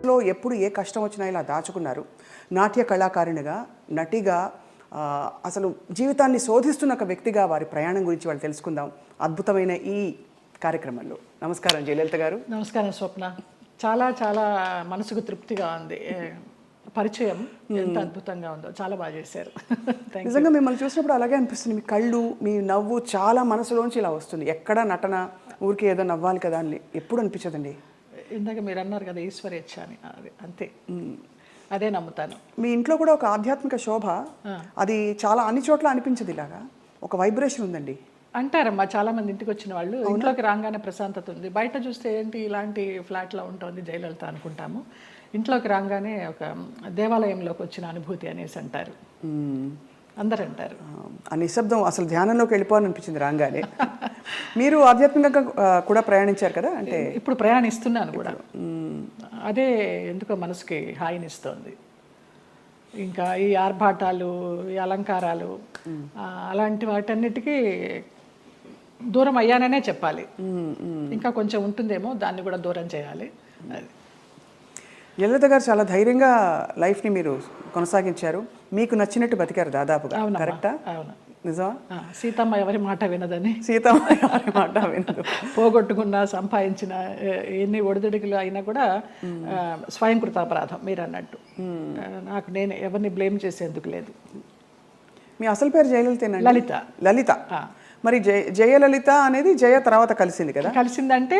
మనసులో ఎప్పుడు ఏ కష్టం వచ్చినా ఇలా దాచుకున్నారు. నాట్య కళాకారిణిగా, నటిగా, అసలు జీవితాన్ని శోధిస్తున్న ఒక వ్యక్తిగా వారి ప్రయాణం గురించి వాళ్ళు తెలుసుకుందాం అద్భుతమైన ఈ కార్యక్రమంలో. నమస్కారం జయలలిత గారు. నమస్కారం స్వప్న. చాలా చాలా మనసుకు తృప్తిగా ఉంది. పరిచయం ఎంత అద్భుతంగా ఉందో, చాలా బాగా చేశారు. నిజంగా మిమ్మల్ని చూసినప్పుడు అలాగే అనిపిస్తుంది. మీ కళ్ళు, మీ నవ్వు చాలా మనసులోంచి ఇలా వస్తుంది. ఎక్కడ నటన, ఊరికి ఏదో నవ్వాలి కదా అని ఎప్పుడు అనిపించదండి. ఇందాక మీరు అన్నారు కదా ఈశ్వరేచ్ఛ అని, అది అంతే, అదే నమ్ముతాను. మీ ఇంట్లో కూడా ఒక ఆధ్యాత్మిక శోభ, అది చాలా అన్ని చోట్ల అనిపించదు. ఇలాగా ఒక వైబ్రేషన్ ఉందండి అంటారమ్మా చాలా మంది. ఇంటికి వచ్చిన వాళ్ళు ఇంట్లోకి రాగానే ప్రశాంతత ఉంది. బయట చూస్తే ఏంటి ఇలాంటి ఫ్లాట్లో ఉంటుంది జయలలిత అనుకుంటాము. ఇంట్లోకి రాగానే ఒక దేవాలయంలోకి వచ్చిన అనుభూతి అనేసి అంటారు, అందరు అంటారు. ఆ నిశ్శబ్దం అసలు ధ్యానంలోకి వెళ్ళిపోవాలనిపించింది రాగానే. మీరు ఆధ్యాత్మికంగా కూడా ప్రయాణించారు కదా, అంటే ఇప్పుడు ప్రయాణిస్తున్నాను కూడా. అదే ఎందుకో మనసుకి హాయినిస్తోంది. ఇంకా ఈ ఆర్భాటాలు, ఈ అలంకారాలు, అలాంటి వాటన్నిటికీ దూరం అయ్యాననే చెప్పాలి. ఇంకా కొంచెం ఉంటుందేమో, దాన్ని కూడా దూరం చేయాలి. అది జయలలిత గారు చాలా ధైర్యంగా లైఫ్ని మీరు కొనసాగించారు. మీకు నచ్చినట్టు బతికారు దాదాపుగా. కరెక్టా? అవును, నిజమా? సీతమ్మ ఎవరి మాట వినదని. సీతమ్మ ఎవరి మాట వినదు. పోగొట్టుకున్న, సంపాదించిన ఎన్ని ఒడిదుడుకులు అయినా కూడా స్వయంకృతాపరాధం మీరు అన్నట్టు. నాకు నేను ఎవరిని బ్లేమ్ చేసేందుకు లేదు. మీ అసలు పేరు జయలలితేనా? లలిత. లలిత. మరి జయలలిత అనేది జయ తర్వాత కలిసింది కదా? కలిసిందంటే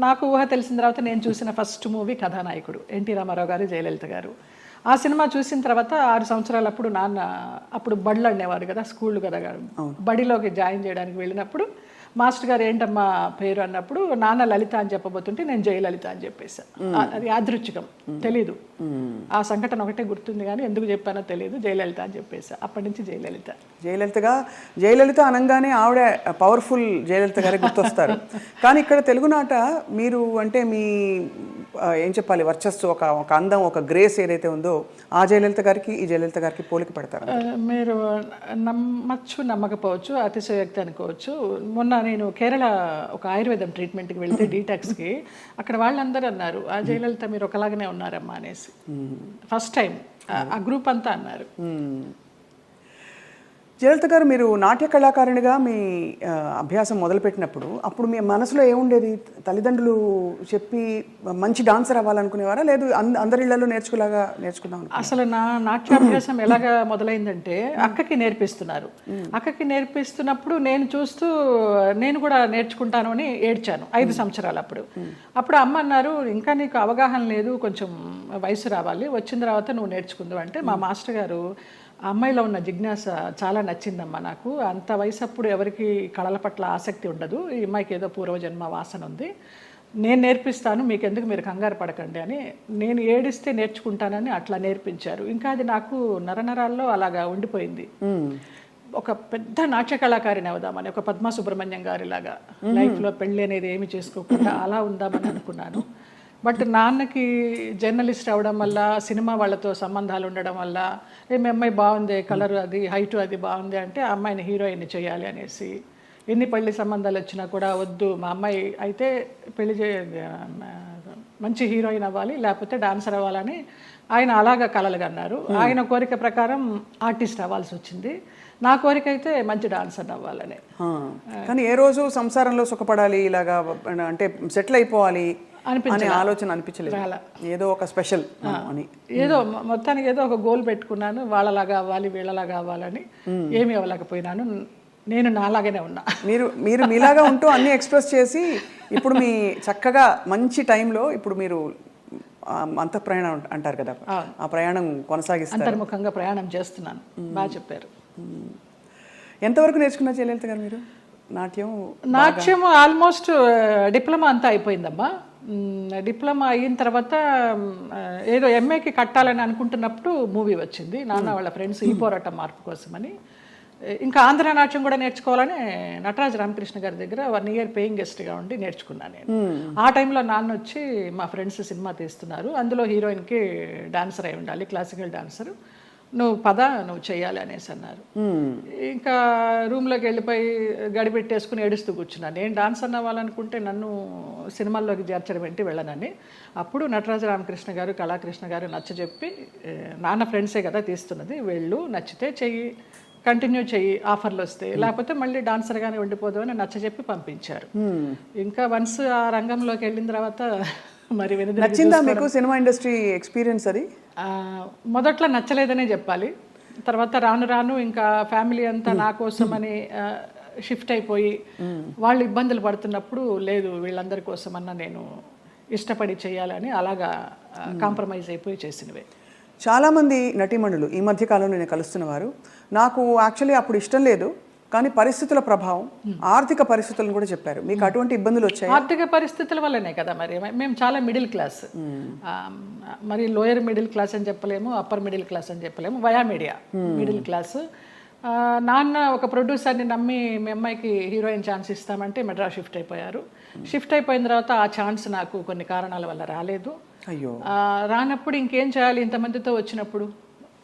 నాకు ఊహ తెలిసిన తర్వాత నేను చూసిన ఫస్ట్ మూవీ కథానాయకుడు ఎన్టీ రామారావు గారు, జయలలిత గారు. ఆ సినిమా చూసిన తర్వాత 6 సంవత్సరాలు అప్పుడు నాన్న అప్పుడు బడులు అనేవారు కదా, స్కూళ్ళు కదా, బడిలోకి జాయిన్ చేయడానికి వెళ్ళినప్పుడు మాస్టర్ గారు ఏంటమ్మా పేరు అన్నప్పుడు నాన్న లలిత అని చెప్పబోతుంటే నేను జయలలిత అని చెప్పేసాను. అది యాదృచ్ఛికం, తెలీదు. ఆ సంఘటన ఒకటే గుర్తుంది కానీ ఎందుకు చెప్పానో తెలియదు. జయలలిత అని చెప్పేసా. అప్పటి నుంచి జయలలిత. జయలలిత అనగానే ఆవిడ పవర్ఫుల్ జయలలిత గారే గుర్తొస్తారు. కానీ ఇక్కడ తెలుగునాట మీరు అంటే మీ ఏం చెప్పాలి, వర్చస్సు, ఒక అందం, ఒక గ్రేస్ ఏదైతే ఉందో ఆ జయలలిత గారికి ఈ జయలలిత గారికి పోలిక పడతారు. మీరు నమ్మచ్చు నమ్మకపోవచ్చు, అతిశయోక్తి అనుకోవచ్చు. మొన్న నేను కేరళ ఒక ఆయుర్వేదం ట్రీట్మెంట్కి వెళ్తే డీటాక్స్కి, అక్కడ వాళ్ళందరూ అన్నారు ఆ జయలలిత మీరు ఒకలాగానే ఉన్నారమ్మా అనేసి. ఫస్ట్ టైం ఆ గ్రూప్ అంతా అన్నారు. జయలలిత గారు, మీరు నాట్య కళాకారిణిగా మీ అభ్యాసం మొదలుపెట్టినప్పుడు అప్పుడు మీ మనసులో ఏముండేది? తల్లిదండ్రులు చెప్పి మంచి డాన్సర్ అవ్వాలనుకునేవారా, లేదు అందరి ఇళ్లలో నేర్చుకుందాం? అసలు నా నాట్యాభ్యాసం ఎలాగా మొదలైందంటే అక్కకి నేర్పిస్తున్నారు. అక్కకి నేర్పిస్తున్నప్పుడు నేను చూస్తూ నేను కూడా నేర్చుకుంటాను అని ఏడ్చాను 5 సంవత్సరాలు. అప్పుడు అమ్మ అన్నారు ఇంకా నీకు అవగాహన లేదు, కొంచెం వయసు రావాలి, వచ్చిన తర్వాత నువ్వు నేర్చుకుందావు అంటే మా మాస్టర్ గారు అమ్మాయిలో ఉన్న జిజ్ఞాస చాలా నచ్చిందమ్మా నాకు. అంత వయసు అప్పుడు ఎవరికి కళల పట్ల ఆసక్తి ఉండదు, ఈ అమ్మాయికి ఏదో పూర్వజన్మ వాసన ఉంది, నేను నేర్పిస్తాను, మీకు ఎందుకు, మీరు కంగారు పడకండి అని. నేను ఏడిస్తే నేర్చుకుంటానని అట్లా నేర్పించారు. ఇంకా అది నాకు నరనరాల్లో అలాగా ఉండిపోయింది. ఒక పెద్ద నాట్య కళాకారిని అవుదామని, ఒక పద్మా సుబ్రహ్మణ్యం గారిలాగా లైఫ్లో పెళ్ళి అనేది ఏమి చేసుకోకుండా అలా ఉందామని అనుకున్నాను. బట్ నాన్నకి జర్నలిస్ట్ అవడం వల్ల, సినిమా వాళ్ళతో సంబంధాలు ఉండడం వల్ల, మీ అమ్మాయి బాగుంది, కలర్ అది, హైట్ అది బాగుంది అంటే ఆ అమ్మాయిని హీరోయిన్ చేయాలి అనేసి, ఎన్ని పెళ్లి సంబంధాలు వచ్చినా కూడా వద్దు, మా అమ్మాయి అయితే పెళ్లి మంచి హీరోయిన్ అవ్వాలి, లేకపోతే డాన్సర్ అవ్వాలని ఆయన అలాగా కలలుగా అన్నారు. ఆయన కోరిక ప్రకారం ఆర్టిస్ట్ అవ్వాల్సి వచ్చింది. నా కోరిక అయితే మంచి డాన్సర్ అవ్వాలని. కానీ ఏ రోజు సంసారంలో సుఖపడాలి, ఇలాగా అంటే సెటిల్ అయిపోవాలి అనే ఆలోచన అనిపించలేదు? ఏదో ఒక స్పెషల్ అని, ఏదో మొత్తానికి ఏదో ఒక గోల్ పెట్టుకున్నాను, వాళ్ళలాగా అవ్వాలి, వీళ్ళలాగా అవ్వాలని. ఏమీ అవ్వలేకపోయినాను, నేను నాలాగానే ఉన్నా. మీరు మీలాగా ఉంటూ అన్ని ఎక్స్ప్రెస్ చేసి ఇప్పుడు మీ చక్కగా మంచి టైంలో ఇప్పుడు మీరు అంత ప్రయాణం అంటారు కదా, ఆ ప్రయాణం కొనసాగిస్తారు. అంతర్ముఖంగా ప్రయాణం చేస్తున్నాను. బాగా చెప్పారు. ఎంతవరకు నేర్చుకున్నారు జయలలిత గారు మీరు నాట్యం? ఆల్మోస్ట్ డిప్లొమా అంతా అయిపోయిందమ్మా. డిప్లొమా అయిన తర్వాత ఏదో ఎంఏకి కట్టాలని అనుకుంటున్నప్పుడు మూవీ వచ్చింది. నాన్న వాళ్ళ ఫ్రెండ్స్ ఈ పోరాటం మార్పు కోసమని. ఇంకా ఆంధ్ర నాట్యం కూడా నేర్చుకోవాలని నటరాజ రామకృష్ణ గారి దగ్గర 1 year పేయింగ్ గెస్ట్గా ఉండి నేర్చుకున్నాను నేను. ఆ టైంలో నాన్న వచ్చి మా ఫ్రెండ్స్ సినిమా తీస్తున్నారు, అందులో హీరోయిన్కి డాన్సర్ అయి ఉండాలి, క్లాసికల్ డాన్సర్, నువ్వు పద, నువ్వు చెయ్యాలి అనేసి అన్నారు. ఇంకా రూమ్లోకి వెళ్ళిపోయి గడిపెట్టేసుకుని ఏడుస్తూ కూర్చున్నాను. నేను డాన్స్ అన్న వాళ్ళనుకుంటే నన్ను సినిమాల్లోకి చేర్చడం ఏంటి, వెళ్ళనని. అప్పుడు నటరాజ రామకృష్ణ గారు, కళాకృష్ణ గారు నచ్చజెప్పి, నాన్న ఫ్రెండ్సే కదా తీస్తున్నది, వెళ్ళు, నచ్చితే చెయ్యి, కంటిన్యూ చెయ్యి, ఆఫర్లు వస్తాయి, లేకపోతే మళ్ళీ డాన్సర్గానే ఉండిపోదు అని నచ్చజెప్పి పంపించారు. ఇంకా వన్స్ ఆ రంగంలోకి వెళ్ళిన తర్వాత మరి నచ్చిందా మీకు సినిమా ఇండస్ట్రీ ఎక్స్పీరియన్స్? అది మొదట్లో నచ్చలేదనే చెప్పాలి. తర్వాత రాను రాను ఇంకా ఫ్యామిలీ అంతా నా కోసం అని షిఫ్ట్ అయిపోయి వాళ్ళు ఇబ్బందులు పడుతున్నప్పుడు, లేదు వీళ్ళందరి కోసమన్నా నేను ఇష్టపడి చేయాలని అలాగా కాంప్రమైజ్ అయిపోయి చేసినవే. చాలామంది నటీమణులు ఈ మధ్యకాలంలో నేను కలుస్తున్నవారు, నాకు యాక్చువల్లీ అప్పుడు ఇష్టం లేదు కానీ పరిస్థితుల ప్రభావం, ఆర్థిక పరిస్థితులను కూడా చెప్పారు. మీకు అటువంటి ఇబ్బందులు వచ్చాయి? ఆర్థిక పరిస్థితుల వల్లనే కదా, మరి మేము చాలా మిడిల్ క్లాస్, మరి లోయర్ మిడిల్ క్లాస్ అని చెప్పలేము, అప్పర్ మిడిల్ క్లాస్ అని చెప్పలేము, వయా మీడియా మిడిల్ క్లాస్. నాన్న ఒక ప్రొడ్యూసర్ని నమ్మి మీ అమ్మాయికి హీరోయిన్ ఛాన్స్ ఇస్తామంటే మెడ్రాస్ షిఫ్ట్ అయిపోయారు. షిఫ్ట్ అయిపోయిన తర్వాత ఆ ఛాన్స్ నాకు కొన్ని కారణాల వల్ల రాలేదు. అయ్యో. రానప్పుడు ఇంకేం చేయాలి, ఇంతమందితో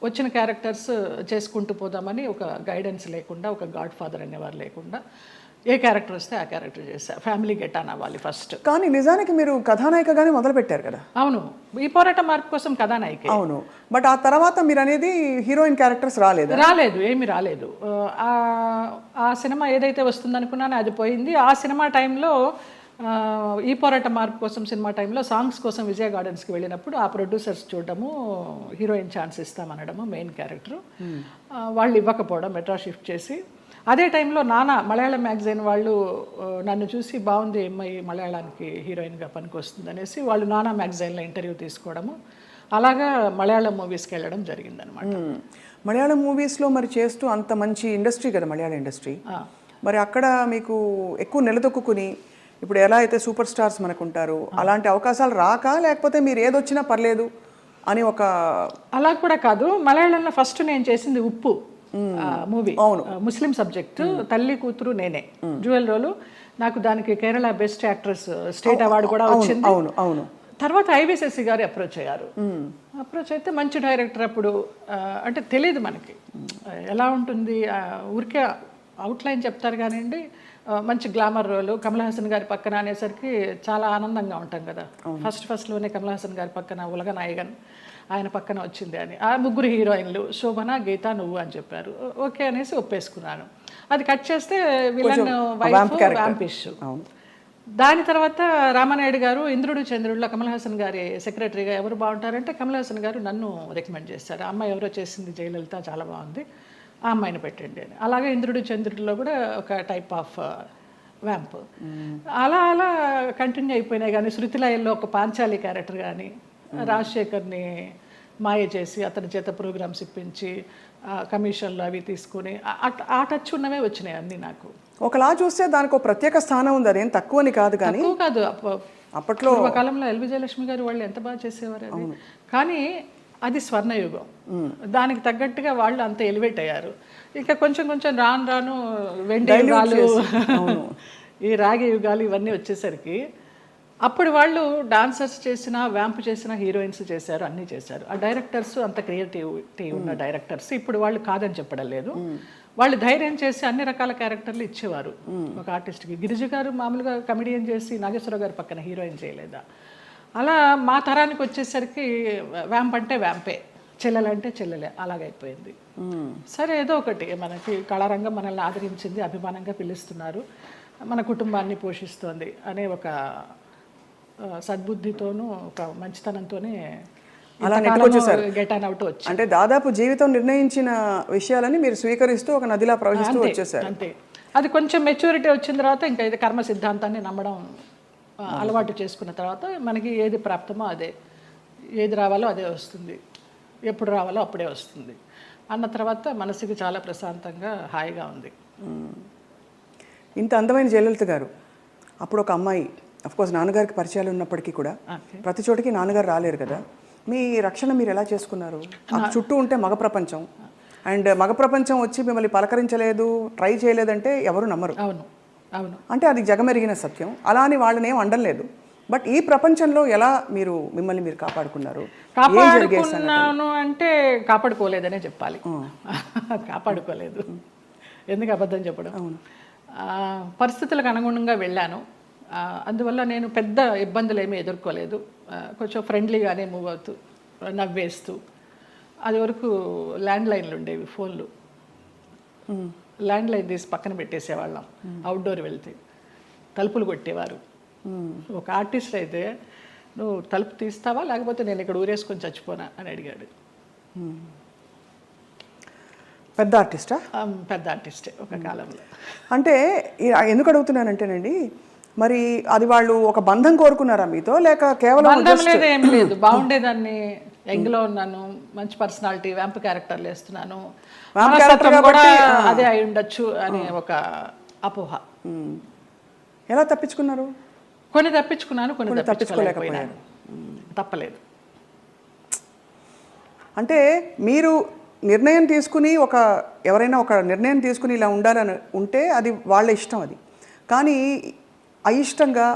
వచ్చిన క్యారెక్టర్స్ చేసుకుంటూ పోదామని ఒక గైడెన్స్ లేకుండా, ఒక గాడ్ ఫాదర్ అనేవారు లేకుండా, ఏ క్యారెక్టర్ వస్తే ఆ క్యారెక్టర్ చేశా. ఫ్యామిలీ గెట్ ఆన్ అవ్వాలి ఫస్ట్. కానీ నిజానికి మీరు కథానాయికగానే మొదలు పెట్టారు కదా? అవును, ఈ పోరాట మార్పు కోసం కథానాయిక. అవును, బట్ ఆ తర్వాత మీరు అనేది హీరోయిన్ క్యారెక్టర్స్ రాలేదు, ఏమీ రాలేదు. ఆ సినిమా ఏదైతే వస్తుందనుకున్నానో అది పోయింది. ఆ సినిమా టైంలో ఈ పోరాట మార్పు కోసం సినిమా టైంలో సాంగ్స్ కోసం విజయ గార్డెన్స్కి వెళ్ళినప్పుడు ఆ ప్రొడ్యూసర్స్ చూడడము, హీరోయిన్ ఛాన్స్ ఇస్తామనడము, మెయిన్ క్యారెక్టర్ వాళ్ళు ఇవ్వకపోవడం, మెడ్రాస్ షిఫ్ట్ చేసి. అదే టైంలో నానా మలయాళం మ్యాగజైన్ వాళ్ళు నన్ను చూసి, బాగుంది అమ్మాయి మలయాళానికి హీరోయిన్గా పనికి వస్తుంది అనేసి వాళ్ళు నానా మ్యాగజైన్లో ఇంటర్వ్యూ తీసుకోవడము, అలాగా మలయాళం మూవీస్కి వెళ్ళడం జరిగిందనమాట. మలయాళం మూవీస్లో మరి చేస్తూ అంత మంచి ఇండస్ట్రీ కదా మలయాళం ఇండస్ట్రీ, మరి అక్కడ మీకు ఎక్కువ నిలదొక్కుని ఇప్పుడు ఎలా అయితే సూపర్ స్టార్స్ మనకు ఉంటారు అలాంటి అవకాశాలు రాక, లేకపోతే మీరు ఏదొచ్చినా పర్లేదు అని ఒక? అలా కూడా కాదు. మలయాళంలో ఫస్ట్ నేను చేసింది ఉప్పు మూవీ, ముస్లిం సబ్జెక్ట్, తల్లి కూతురు నేనే, డ్యూయల్ రోలు. నాకు దానికి Kerala best actress state award కూడా వచ్చింది. అవును అవును. తర్వాత ఐవిశశి గారు అప్రోచ్ అయ్యారు. అప్రోచ్ అయితే మంచి డైరెక్టర్. అప్పుడు అంటే తెలియదు మనకి ఎలా ఉంటుంది, ఊరికే అవుట్లైన్ చెప్తారు కానివ్వండి, మంచి గ్లామర్ రోలు, కమల్ హాసన్ గారి పక్కన అనేసరికి చాలా ఆనందంగా ఉంటాం కదా. ఫస్ట్లోనే కమల్ హాసన్ గారి పక్కన ఉలగ నాయగన్, ఆయన పక్కన వచ్చింది అని. ఆ ముగ్గురు హీరోయిన్లు శోభన, గీత, నువ్వు అని చెప్పారు. ఓకే అనేసి ఒప్పేసుకున్నాను. అది కట్ చేస్తే విలన్ వైఫ్ వ్యాంపిష్. దాని తర్వాత రామానాయుడు గారు ఇంద్రుడు చంద్రుడిలో కమల్ హాసన్ గారి సెక్రటరీగా ఎవరు బాగుంటారంటే కమల్ హాసన్ గారు నన్ను రికమెండ్ చేశారు. ఆ అమ్మాయి ఎవరో చేసింది జయలలిత, చాలా బాగుంది, ఆ అమ్మాయిని పెట్టండి అని. అలాగే ఇంద్రుడు చంద్రుడిలో కూడా ఒక టైప్ ఆఫ్ వ్యాంప్. అలా అలా కంటిన్యూ అయిపోయినాయి. కానీ శృతిలయల్లో ఒక పాంచాలి క్యారెక్టర్ కానీ, రాజశేఖర్ని మాయ చేసి అతని చేత ప్రోగ్రామ్స్ ఇప్పించి కమిషన్లు అవి తీసుకుని ఆ టచ్ ఉన్నవే వచ్చినాయి అన్నీ నాకు. ఒకలా చూస్తే దానికి ఒక ప్రత్యేక స్థానం ఉంది, అదేం తక్కువని కాదు. కానీ కాదు, అప్పట్లో పూర్వకాలంలో ఎల్ విజయలక్ష్మి గారు వాళ్ళు ఎంత బాగా చేసేవారు అది. కానీ అది స్వర్ణయుగం, దానికి తగ్గట్టుగా వాళ్ళు అంత ఎలివేట్ అయ్యారు. ఇంకా కొంచెం కొంచెం రాను రాను వెండి యుగాలు, ఈ రాగి యుగాలు ఇవన్నీ వచ్చేసరికి అప్పుడు వాళ్ళు డాన్సర్స్ చేసిన, వ్యాంప్ చేసిన, హీరోయిన్స్ చేశారు, అన్నీ చేశారు. ఆ డైరెక్టర్స్ అంత క్రియేటివిటీ ఉన్న డైరెక్టర్స్ ఇప్పుడు వాళ్ళు కాదని చెప్పడం లేదు. వాళ్ళు ధైర్యం చేసి అన్ని రకాల క్యారెక్టర్లు ఇచ్చేవారు ఒక ఆర్టిస్ట్కి. గిరిజ గారు మామూలుగా కమెడియన్ చేసి నాగేశ్వరరావు గారి పక్కన హీరోయిన్ చేయలేదా? అలా మా తరానికి వచ్చేసరికి వ్యాంప్ అంటే వ్యాంపే, చెల్లెలంటే చెల్లెలే, అలాగైపోయింది. సరే ఏదో ఒకటి, మనకి కళారంగం మనల్ని ఆదరించింది, అభిమానంగా పిలుస్తున్నారు, మన కుటుంబాన్ని పోషిస్తోంది అనే ఒక సద్బుద్ధితోనూ ఒక మంచితనంతోనే గెట్ ఆన్ అవుట్ వచ్చి, అంటే దాదాపు జీవితం నిర్ణయించిన విషయాలని మీరు స్వీకరిస్తూ ఒక నదిలా ప్రవహిస్తూ వచ్చేసారు. అంతే. అది కొంచెం మెచ్యూరిటీ వచ్చిన తర్వాత ఇంకా ఇది కర్మ సిద్ధాంతాన్ని నమ్మడం అలవాటు చేసుకున్న తర్వాత మనకి ఏది ప్రాప్తమో అదే, ఏది రావాలో అదే వస్తుంది, ఎప్పుడు రావాలో అప్పుడే వస్తుంది అన్న తర్వాత మనసుకి చాలా ప్రశాంతంగా హాయిగా ఉంది. ఇంత అందమైన జయలలిత గారు అప్పుడు ఒక అమ్మాయి, అఫ్కోర్స్ నాన్నగారికి పరిచయాలు ఉన్నప్పటికీ కూడా ప్రతి చోటికి నాన్నగారు రాలేరు కదా, మీ రక్షణ మీరు ఎలా చేసుకున్నారు? చుట్టూ ఉంటే మగ ప్రపంచం, అండ్ మగ ప్రపంచం వచ్చి మిమ్మల్ని పలకరించలేదు, ట్రై చేయలేదంటే ఎవరు నమ్మరు. అవును అవును. అంటే అది జగమెరిగిన సత్యం. అలా అని వాళ్ళని ఏం అండలేదు, బట్ ఈ ప్రపంచంలో ఎలా మిమ్మల్ని మీరు కాపాడుకున్నారు? ఏం జరిగే సంఘటనలు? కాపాడుకున్నాను అంటే కాపాడుకోలేదనే చెప్పాలి. కాపాడుకోలేదు, ఎందుకు అబద్ధం చెప్పడం. పరిస్థితులకు అనుగుణంగా వెళ్ళాను, అందువల్ల నేను పెద్ద ఇబ్బందులు ఏమీ ఎదుర్కోలేదు. కొంచెం ఫ్రెండ్లీగానే మూవ్ అవుతూ నవ్వేస్తూ. అది వరకు ల్యాండ్ లైన్లు ఉండేవి, ఫోన్లు. ల్యాండ్ లైన్ తీసి పక్కన పెట్టేసేవాళ్ళం అవుట్డోర్ వెళ్తే. తలుపులు కొట్టేవారు. ఒక ఆర్టిస్ట్ అయితే నువ్వు తలుపు తీస్తావా లేకపోతే నేను ఇక్కడ ఊరేసుకొని చచ్చిపోనా అని అడిగాడు. పెద్ద ఆర్టిస్టా? పెద్ద ఆర్టిస్టే ఒక కాలంలో. అంటే ఎందుకు అడుగుతున్నానంటేనండి, మరి అది వాళ్ళు ఒక బంధం కోరుకున్నారా మీతో, లేక కేవలం బంధం లేదు, ఏం లేదు. బాగుండేదాన్ని, యంగ్లో ఉన్నాను, మంచి పర్సనాలిటీ, వ్యాంప్ క్యారెక్టర్లు వేస్తున్నాను, కూడా అదే అయి ఉండొచ్చు అనే ఒక అపోహ. ఎలా తప్పించుకున్నారు? కొన్ని తప్పించుకున్నాను, కొన్ని తప్పించుకోలేకపోయినాను. తప్పలేదు. అంటే మీరు నిర్ణయం తీసుకుని ఎవరైనా ఒక నిర్ణయం తీసుకుని ఇలా ఉండాలని ఉంటే అది వాళ్ళ ఇష్టం. అది కానీ అయిష్టంగా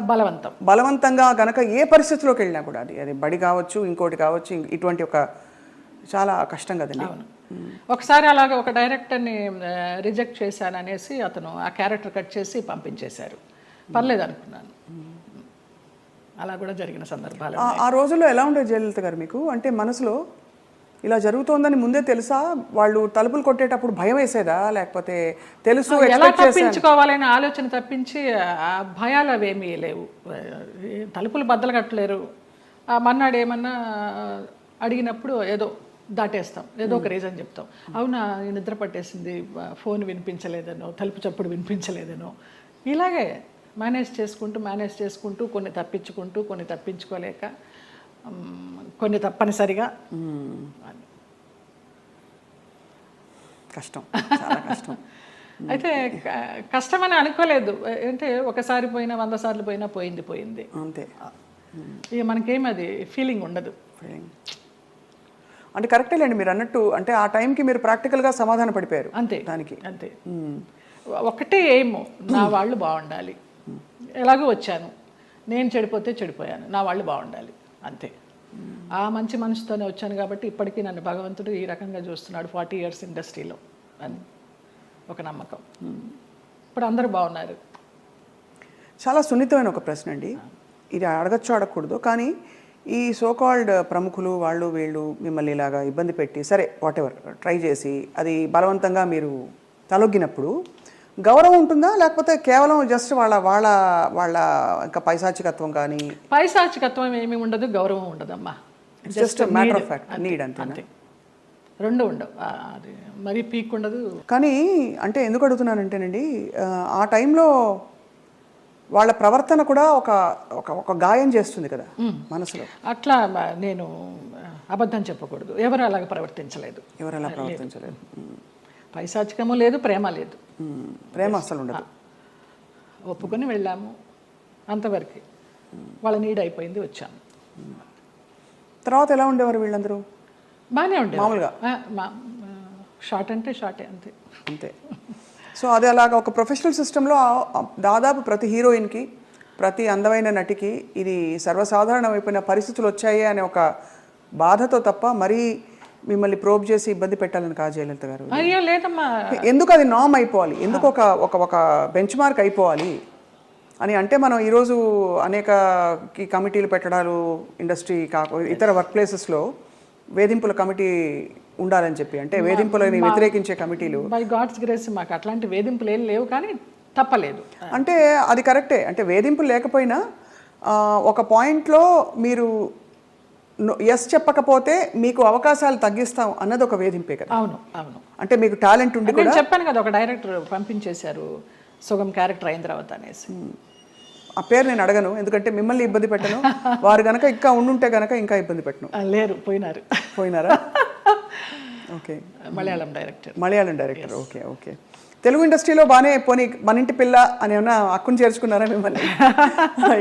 బలవంతంగా గనక ఏ పరిస్థితిలోకి వెళ్ళినా కూడా అది బడి కావచ్చు, ఇంకోటి కావచ్చు, ఇటువంటి ఒక చాలా కష్టం కదండి. ఒకసారి అలాగే ఒక డైరెక్టర్ని రిజెక్ట్ చేశాను అనేసి అతను ఆ క్యారెక్టర్ కట్ చేసి పంపించేశారు. పర్లేదు అనుకున్నాను. అలా కూడా జరిగిన సందర్భాలు. ఆ రోజుల్లో ఎలా ఉండేది జయలలిత గారు మీకు? అంటే మనసులో ఇలా జరుగుతోందని ముందే తెలుసా? వాళ్ళు తలుపులు కొట్టేటప్పుడు భయం వేసేదా, లేకపోతే తెలుసు ఎలా తప్పించుకోవాలనే ఆలోచన తప్పించి ఆ భయాలు అవేమీ లేవు. తలుపులు బద్దలు కట్టలేరు. మన్నాడు ఏమన్నా అడిగినప్పుడు ఏదో దాటేస్తాం, ఏదో ఒక రీజన్ చెప్తాం. అవునా నిద్ర పట్టేసింది, ఫోన్ వినిపించలేదనో, తలుపు చప్పుడు వినిపించలేదనో, ఇలాగే మేనేజ్ చేసుకుంటూ కొన్ని తప్పించుకుంటూ, కొన్ని తప్పించుకోలేక, కొన్ని తప్పనిసరిగా. కష్టం, చాలా కష్టం. అయితే కష్టమని అనుకోలేదు. అంటే ఒకసారి పోయినా 100 సార్లు పోయినా పోయింది అంతే. ఇక మనకేమి అది ఫీలింగ్ ఉండదు. అంటే కరెక్టేలేండి మీరు అన్నట్టు. అంటే ఆ టైంకి మీరు ప్రాక్టికల్గా సమాధాన పడిపోయారు అంతే దానికి. అంతే. ఒకటే ఏమో, నా వాళ్ళు బాగుండాలి. ఎలాగో వచ్చాను, నేను చెడిపోతే చెడిపోయాను, నా వాళ్ళు బాగుండాలి, అంతే. ఆ మంచి మనసుతోనే వచ్చాను కాబట్టి ఇప్పటికీ నన్ను భగవంతుడు ఈ రకంగా చూస్తున్నాడు. 40 years ఇండస్ట్రీలో అని ఒక నమ్మకం. ఇప్పుడు అందరూ బాగున్నారు. చాలా సున్నితమైన ఒక ప్రశ్న అండి, ఇది అడగచ్చు అడగకూడదు, కానీ ఈ సోకాల్డ్ ప్రముఖులు వీళ్ళు మిమ్మల్ని ఇలాగా ఇబ్బంది పెట్టి, సరే వాటెవర్ ట్రై చేసి అది బలవంతంగా మీరు తలొగ్గినప్పుడు గౌరవం ఉంటుందా, లేకపోతే కేవలం జస్ట్ వాళ్ళ ఇంకా పైశాచికత్వం? కానీ పైశాచికత్వం ఏమీ ఉండదు, గౌరవం ఉండదమ్మా. Just matter of fact, need అంతే. రెండు ఉండవు, అది మరీ పీక్ ఉండదు. కానీ అంటే ఎందుకు అడుగుతున్నానంటేనండి, ఆ టైంలో వాళ్ళ ప్రవర్తన కూడా ఒక గాయం చేస్తుంది కదా మనసులో. అట్లా నేను అబద్ధం చెప్పకూడదు, ఎవరు అలాగ ప్రవర్తించలేదు. పైశాచికము లేదు, ప్రేమ లేదు. ప్రేమ అసలు ఉండదు. ఒప్పుకొని వెళ్ళాము, అంతవరకు. వాళ్ళ నీడ్ అయిపోయింది, వచ్చాము. తర్వాత ఎలా ఉండేవారు వీళ్ళందరూ? బాగానే ఉండేవారు మామూలుగా. షార్ట్ అంటే షార్టే, అంతే. సో అది అలాగా ఒక ప్రొఫెషనల్ సిస్టంలో దాదాపు ప్రతి హీరోయిన్కి, ప్రతి అందమైన నటికి ఇది సర్వసాధారణమైపోయిన పరిస్థితులు వచ్చాయి అనే ఒక బాధతో తప్ప మరీ మిమ్మల్ని ప్రోబ్ చేసి ఇబ్బంది పెట్టాలని కాదు జయలలిత గారు. అయ్యో లేదమ్మా. ఎందుకు అది నామ్ అయిపోవాలి, ఎందుకు ఒక బెంచ్ మార్క్ అయిపోవాలి అని అంటే, మనం ఈరోజు అనేక కమిటీలు పెట్టడాలు, ఇండస్ట్రీ ఇతర వర్క్ ప్లేసెస్లో వేధింపుల కమిటీ ఉండాలని చెప్పి, అంటే వేధింపులని వ్యతిరేకించే కమిటీలు. బై గాడ్స్ గ్రేస్ మాకు అట్లాంటి వేధింపులు ఏం లేవు, కానీ తప్పలేదు. అంటే అది కరెక్టే. అంటే వేధింపులు లేకపోయినా ఒక పాయింట్లో మీరు ఎస్ చెప్పకపోతే మీకు అవకాశాలు తగ్గిస్తాం అన్నది ఒక వేధింపే కదా. అవును. అంటే మీకు టాలెంట్ ఉండి కూడా చెప్పాను కదా, ఒక డైరెక్టర్ పంపించేశారు సుగం క్యారెక్టర్ అయిన తర్వాత అనేసి. ఆ పేరు నేను అడగను, ఎందుకంటే మిమ్మల్ని ఇబ్బంది పెట్టను. వారు గనక ఇంకా ఉండుంటే గనక ఇంకా ఇబ్బంది పెట్టను. లేరు, పోయినారా? Okay. Malayalam director. Okay. Telugu ఇండస్ట్రీలో బాగానే పోనీ మన ఇంటి పిల్ల అని ఏమన్నా అక్కును చేర్చుకున్నారా మిమ్మల్ని?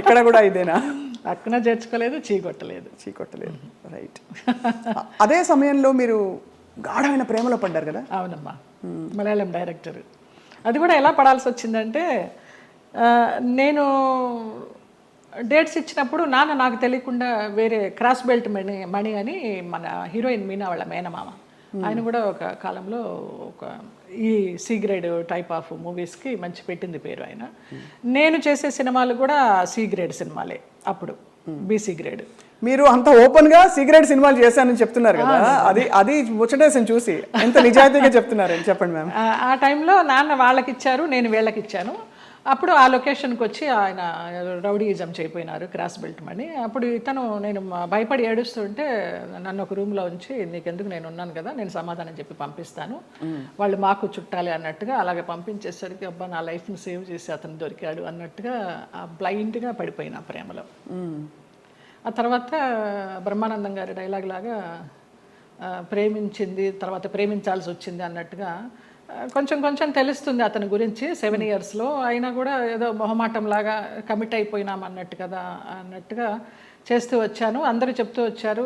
ఇక్కడ కూడా ఇదేనా? అక్కున చేర్చుకోలేదు, చీకొట్టలేదు. రైట్. అదే సమయంలో మీరు గాఢమైన ప్రేమలో పడ్డారు కదా? అవునమ్మా, మలయాళం డైరెక్టర్. అది కూడా ఎలా పడాల్సి వచ్చిందంటే, నేను డేట్స్ ఇచ్చినప్పుడు నాన్న నాకు తెలియకుండా వేరే క్రాస్ బెల్ట్ మణి అని మన హీరోయిన్ మీనా వాళ్ళ మేనమామ ఆయన కూడా ఒక కాలంలో ఒక ఈ సి గ్రేడ్ టైప్ ఆఫ్ మూవీస్కి మంచి పెట్టింది పేరు ఆయన. నేను చేసే సినిమాలు కూడా సి గ్రేడ్ సినిమాలే అప్పుడు, బీసీ గ్రేడ్. మీరు అంత ఓపెన్ గా సిగరెట్ సినిమాలు చేశానని చెప్తున్నారు కదా, అది ముచ్చటేసని చూసి ఎంత నిజాయితీగా చెప్తున్నారు చెప్పండి మ్యామ్. ఆ టైంలో నాన్న వాళ్ళకి ఇచ్చారు, నేను వీళ్ళకి ఇచ్చాను. అప్పుడు ఆ లొకేషన్కి వచ్చి ఆయన రౌడీయిజం చేయపోయినారు, క్రాస్ బెల్ట్ మని. అప్పుడు ఇతను నేను భయపడి ఏడుస్తుంటే నన్ను ఒక రూమ్లో ఉంచి నీకెందుకు నేను ఉన్నాను కదా, నేను సమాధానం చెప్పి పంపిస్తాను, వాళ్ళు మాకు చుట్టాలి అన్నట్టుగా అలాగే పంపించేసరికి అబ్బా నా లైఫ్ని సేవ్ చేసి అతను దొరికాడు అన్నట్టుగా బ్లైండ్గా పడిపోయినా ప్రేమలో. ఆ తర్వాత బ్రహ్మానందం గారి డైలాగ్ లాగా ప్రేమించింది తర్వాత ప్రేమించాల్సి వచ్చింది అన్నట్టుగా కొంచెం కొంచెం తెలుస్తుంది అతని గురించి 7 yearsలో. అయినా కూడా ఏదో మొహమాటంలాగా కమిట్ అయిపోయినాం అన్నట్టుగా చేస్తూ వచ్చాను. అందరూ చెప్తూ వచ్చారు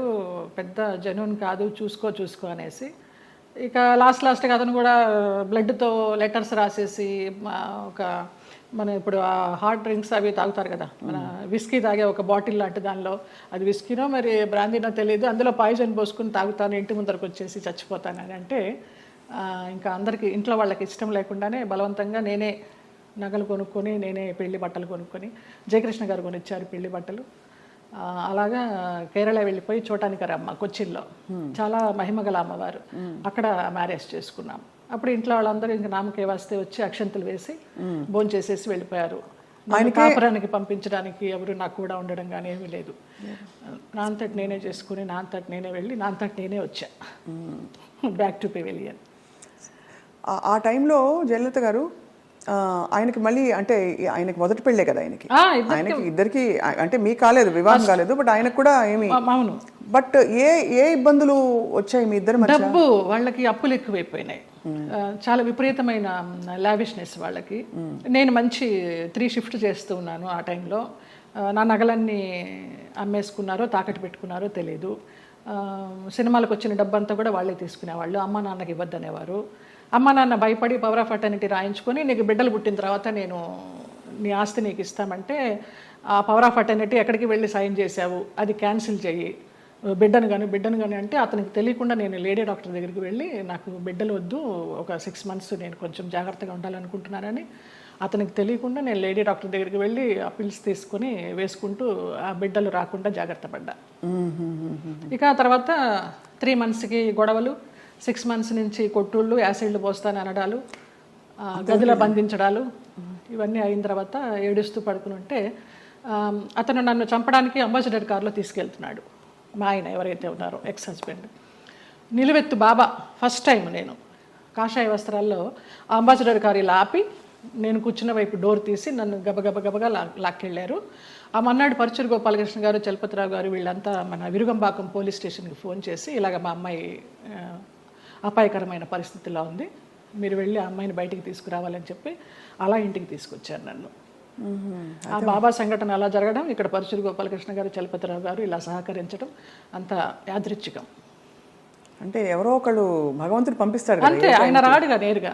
పెద్ద జెన్యూన్ కాదు, చూసుకో అనేసి. ఇక లాస్ట్గా అతను కూడా బ్లడ్తో లెటర్స్ రాసేసి ఒక మన ఇప్పుడు ఆ హార్డ్ డ్రింక్స్ అవి తాగుతారు కదా, మన విస్కీ తాగే ఒక బాటిల్ లాంటి దానిలో, అది విస్కీనో మరి బ్రాందీనో తెలియదు, అందులో పాయిజన్ పోసుకుని తాగుతాను, ఇంటి ముందరకు వచ్చేసి చచ్చిపోతానని అంటే ఇంకా అందరికీ ఇంట్లో వాళ్ళకి ఇష్టం లేకుండానే బలవంతంగా నేనే నగలు కొనుక్కొని నేనే పెళ్లి బట్టలు కొనుక్కొని, జయకృష్ణ గారు కొనిచ్చారు పెళ్లి బట్టలు. అలాగా కేరళ వెళ్ళిపోయి చోటానికరమ్మ కొచ్చిన్లో చాలా మహిమగల అమ్మవారు, అక్కడ మ్యారేజ్ చేసుకున్నాం. అప్పుడు ఇంట్లో వాళ్ళందరూ ఇంకా నామకే వస్తే వచ్చి అక్షంతలు వేసి భోంచేసేసి వెళ్ళిపోయారు. కాపురానికి పంపించడానికి ఎవరు నాకు కూడా ఉండడం కానీ ఏమీ లేదు. నా అంతటి నేనే చేసుకుని నా అంతటి నేనే వెళ్ళి నా అంతటి నేనే వచ్చా బ్యాక్ టు పెవిలియన్. ఆ టైంలో జయలలిత గారు ఆయనకి మళ్ళీ అంటే ఆయనకి మొదటి పెళ్ళే కదా, ఆయనకి ఇద్దరికి అంటే మీకు కాలేదు, వివాహం కాలేదు, బట్ ఆయనకు కూడా ఏమి. అవును. బట్ ఏ ఇబ్బందులు వచ్చాయి మీ ఇద్దరు మధ్య? డబ్బు, వాళ్ళకి అప్పులు ఎక్కువైపోయినాయి, చాలా విపరీతమైన లావిష్నెస్ వాళ్ళకి. నేను మంచి 3 shift చేస్తూ ఉన్నాను ఆ టైంలో. నా నగలన్నీ అమ్మేసుకున్నారో తాకట్టు పెట్టుకున్నారో తెలియదు. సినిమాలకు వచ్చిన డబ్బంతా కూడా వాళ్ళే తీసుకునేవాళ్ళు, అమ్మ నాన్నకి ఇవ్వద్దనేవారు. అమ్మ నాన్న భయపడి పవర్ ఆఫ్ అటర్నిటీ రాయించుకొని నీకు బిడ్డలు పుట్టిన తర్వాత నేను నీ ఆస్తి నీకు ఇస్తామంటే, ఆ పవర్ ఆఫ్ అటర్నిటీ ఎక్కడికి వెళ్ళి సైన్ చేశావు, అది క్యాన్సిల్ చెయ్యి, బిడ్డను కానీ అంటే అతనికి తెలియకుండా నేను లేడీ డాక్టర్ దగ్గరికి వెళ్ళి నాకు బిడ్డలు వద్దు, ఒక 6 months నేను కొంచెం జాగ్రత్తగా ఉండాలనుకుంటున్నానని అతనికి తెలియకుండా నేను లేడీ డాక్టర్ దగ్గరికి వెళ్ళి ఆ పిల్స్ తీసుకొని వేసుకుంటూ ఆ బిడ్డలు రాకుండా జాగ్రత్త పడ్డా. ఇక తర్వాత 3 monthsకి గొడవలు, 6 months నుంచి కొట్టుళ్ళు, యాసిడ్లు పోస్తాను అనడాలు, గదిలో బంధించడాలు, ఇవన్నీ అయిన తర్వాత ఏడుస్తూ పడుకుని ఉంటే అతను నన్ను చంపడానికి అంబాసిడర్ కార్లో తీసుకెళ్తున్నాడు. మా ఆయన ఎవరైతే ఉన్నారో ఎక్స్ హస్బెండ్ నిలువెత్తు బాబా. ఫస్ట్ టైం నేను కాషాయ వస్త్రాల్లో అంబాసిడర్ కారు ఇలా ఆపి నేను కూర్చున్న వైపు డోర్ తీసి నన్ను గబగబగా లాక్కెళ్ళారు. ఆ మన్నాడు పరుచూరు గోపాలకృష్ణ గారు, చలపతిరావు గారు వీళ్ళంతా మన విరుగంబాకం పోలీస్ స్టేషన్కి ఫోన్ చేసి ఇలాగ మా అమ్మాయి అపాయకరమైన పరిస్థితిలో ఉంది, మీరు వెళ్ళి ఆ అమ్మాయిని బయటికి తీసుకురావాలని చెప్పి అలా ఇంటికి తీసుకొచ్చారు నన్ను. ఆ బాబా సంఘటన అలా జరగడం, ఇక్కడ పరుచూరు గోపాలకృష్ణ గారు, చలపతిరావు గారు ఇలా సహకరించడం అంత యాదృచ్ఛికం. అంటే ఎవరో ఒకళ్ళు భగవంతుడు పంపిస్తాడు అంతే, ఆయన రాడుగా నేరుగా.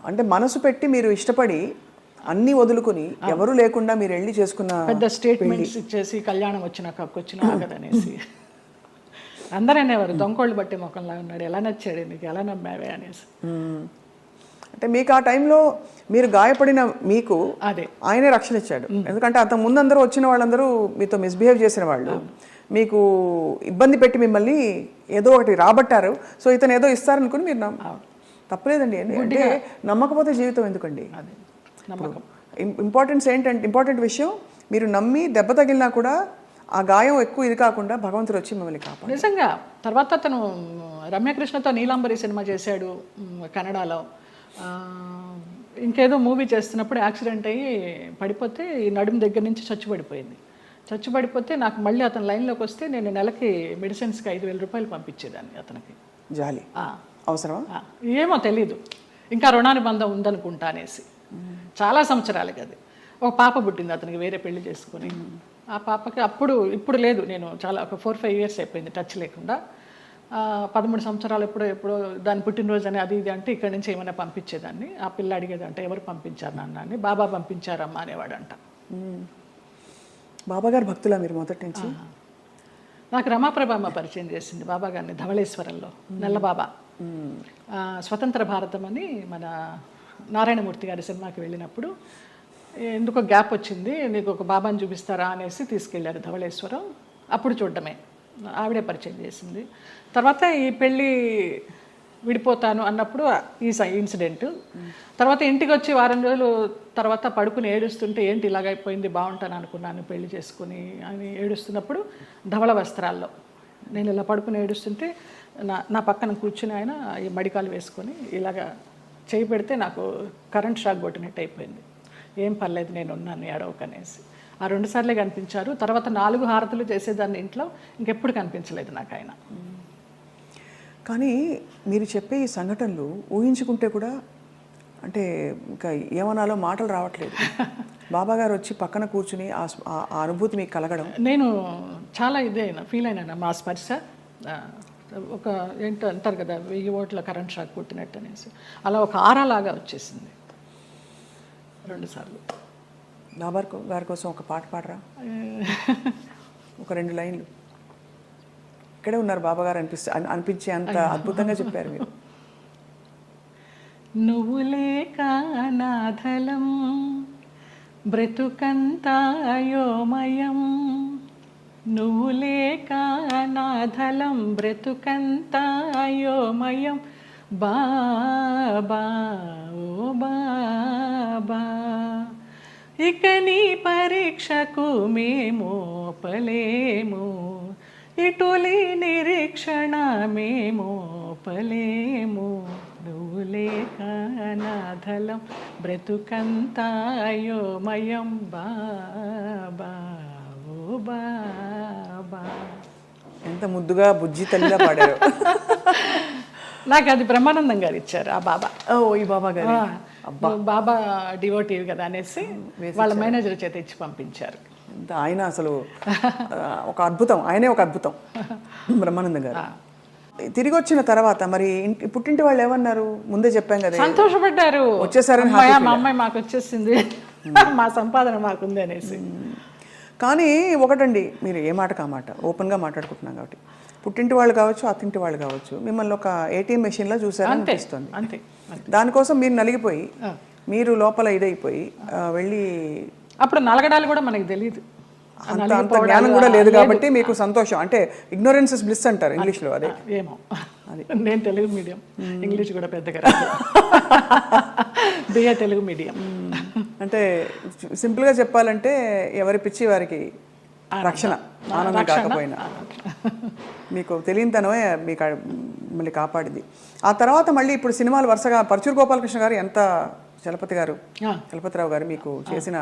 అంటే మనసు పెట్టి మీరు ఇష్టపడి అన్నీ వదులుకుని ఎవరు లేకుండా మీరు వెళ్ళి చేసుకున్న పెద్ద స్టేట్మెంట్స్ ఇచ్చేసి కళ్యాణం వచ్చినాక ఆగదనేసి అందరూ అనేవారు దొంగోళ్ళు బట్టి ముఖంలా ఉన్నాడు, ఎలా నచ్చాడు నీకు, ఎలా నమ్మావే అనేసి. అంటే మీకు ఆ టైంలో మీరు గాయపడిన మీకు అదే ఆయనే రక్షణ ఇచ్చాడు. ఎందుకంటే అంత ముందందరూ వచ్చిన వాళ్ళందరూ మీతో మిస్బిహేవ్ చేసిన వాళ్ళు, మీకు ఇబ్బంది పెట్టి మిమ్మల్ని ఏదో ఒకటి రాబట్టారు. సో ఇతను ఏదో ఇస్తారనుకుని మీరు తప్పలేదండి. అంటే నమ్మకపోతే జీవితం ఎందుకండి? ఇంపార్టెంట్ విషయం, మీరు నమ్మి దెబ్బ తగిలినా కూడా ఆ గాయం ఎక్కువ ఇది కాకుండా భగవంతుడు వచ్చి మిమ్మల్ని కాపాడు. నిజంగా తర్వాత అతను రమ్యకృష్ణతో నీలాంబరి సినిమా చేశాడు కన్నడలో. ఇంకేదో మూవీ చేస్తున్నప్పుడు యాక్సిడెంట్ అయ్యి పడిపోతే ఈ నడుము దగ్గర నుంచి చచ్చుపడిపోతే నాకు మళ్ళీ అతను లైన్లోకి వస్తే నేను నెలకి మెడిసిన్స్కి 5,000 రూపాయలు పంపించేదాన్ని అతనికి. జాలి అవసరమా ఏమో తెలీదు, ఇంకా రుణానుబంధం ఉందనుకుంటా అనేసి. చాలా సంవత్సరాలకి అది. ఒక పాప పుట్టింది అతనికి వేరే పెళ్లి చేసుకుని. ఆ పాపకి ఇప్పుడు లేదు, నేను చాలా ఒక 4-5 years అయిపోయింది టచ్ లేకుండా. 13 సంవత్సరాలు ఎప్పుడో దాని పుట్టినరోజు అని అది ఇది అంటే ఇక్కడి నుంచి ఏమైనా పంపించేదాన్ని. ఆ పిల్ల అడిగేదంటే ఎవరు పంపించారు నాన్న అని. బాబా పంపించారమ్మా అనేవాడంట. బాబా గారు భక్తులా మీరు మొదటి నుంచి? నాకు రమాప్రభమ్మ పరిచయం చేసింది బాబా గారిని ధవళేశ్వరంలో, నల్లబాబా. స్వతంత్ర భారతం అని మన నారాయణమూర్తి గారి సినిమాకి వెళ్ళినప్పుడు ఎందుకో గ్యాప్ వచ్చింది, నీకు ఒక బాబాని చూపిస్తారా అనేసి తీసుకెళ్ళారు ధవళేశ్వరం. అప్పుడు చూడడమే, ఆవిడే పరిచయం చేసింది. తర్వాత ఈ పెళ్ళి విడిపోతాను అన్నప్పుడు ఈ ఇన్సిడెంట్. తర్వాత ఇంటికి వచ్చి వారం రోజులు తర్వాత పడుకుని ఏడుస్తుంటే ఏంటి ఇలాగైపోయింది, బాగుంటాను అనుకున్నాను పెళ్లి చేసుకుని అని ఏడుస్తున్నప్పుడు ధవళ వస్త్రాల్లో నేను ఇలా పడుకుని ఏడుస్తుంటే నా పక్కన కూర్చుని ఆయన ఈ మడికాలు వేసుకొని ఇలాగా చేయి పెడితే నాకు కరెంట్ షాక్ కొట్టినట్టు అయిపోయింది. ఏం పర్లేదు నేను ఉన్నాను ఏడవకనేసి. ఆ 2 సార్లే కనిపించారు. తర్వాత 4 హారతులు చేసేదాన్ని ఇంట్లో, ఇంకెప్పుడు కనిపించలేదు నాకు ఆయన. కానీ మీరు చెప్పే ఈ సంఘటనలు ఊహించుకుంటే కూడా అంటే ఇంకా ఏమనాలో మాటలు రావట్లేదు. బాబా గారు వచ్చి పక్కన కూర్చుని ఆ అనుభూతి మీకు కలగడం, నేను చాలా ఫీల్ అయినా. మా స్పర్శ ఒక ఏంటో అంటారు కదా 1000 ఓట్ల కరెంట్ షాక్ కొట్టినట్టు అనేసి, అలా ఒక ఆరాలాగా వచ్చేసింది 2 సార్లు. బాబా గారి కోసం ఒక పాట పాడరా? ఒక 2 లైన్లు. ఇక్కడే ఉన్నారు బాబా గారు అనిపించే అంత అద్భుతంగా చెప్పారు మీరు. నువ్వు లేక నాథలం బ్రతుకంతాయోమయం, నువ్వు లేక నాథలం బ్రతుకంతాయోమయం, బాబా ఓ బాబా, ఇక నీ పరీక్షకు మేము పలేము, ఇటులీ నిరీక్షణ మేము పలేము, నువ్వు లేక నాథలం బ్రతుకంతాయోమయం, బాబా ఓ బాబా. ఎంత ముద్దుగా బుజ్జి తల్లిగా పాడారు. నాకు అది బ్రహ్మానందం గారు ఇచ్చారు ఆ బాబా. ఓ ఈ బాబా గారు బాబా డివోటివ్ కదా అనేసి వాళ్ళ మేనేజర్ చేత ఇచ్చి పంపించారు. ఆయన అసలు ఒక అద్భుతం, ఆయనే ఒక అద్భుతం బ్రహ్మానందం గారు. తిరిగి వచ్చిన తర్వాత మరి పుట్టింటి వాళ్ళు ఏమన్నారు? ముందే చెప్పాం కదా, సంతోషపడ్డారు, వచ్చేసారని. మా అమ్మాయి మాకు వచ్చేసింది, మా సంపాదన మాకుంది అనేసి. కానీ ఒకటండి, మీరు ఏ మాట కామాట ఓపెన్గా మాట్లాడుకుంటున్నాం కాబట్టి, పుట్టింటి వాళ్ళు కావచ్చు అత్తింటి వాళ్ళు కావచ్చు మిమ్మల్ని ఒక ATM మెషిన్లో చూసారని అనిపిస్తుంది. అంతే. దానికోసం మీరు నలిగిపోయి, మీరు లోపల ఇదైపోయి వెళ్ళి, అప్పుడు నలగడాలు కూడా మనకి తెలియదు, అంత జ్ఞానం కూడా లేదు కాబట్టి మీకు సంతోషం. అంటే ఇగ్నోరెన్స్ ఇస్ బ్లిస్ అంటారు ఇంగ్లీష్లో. అదే ఏమో, నేను తెలుగు మీడియం, ఇంగ్లీష్ కూడా పెద్దగా రాదు, బిఏ తెలుగు మీడియం. అంటే సింపుల్గా చెప్పాలంటే ఎవరి పిచ్చి వారికి రక్షణ, ఆనందం కాకపోయినా. మీకు తెలియనితనమే మీకు మళ్ళీ కాపాడింది. ఆ తర్వాత మళ్ళీ ఇప్పుడు సినిమాలు వరుసగా పరచూరు గోపాలకృష్ణ గారు, ఎంత చలపతిరావు గారు మీకు చేసిన,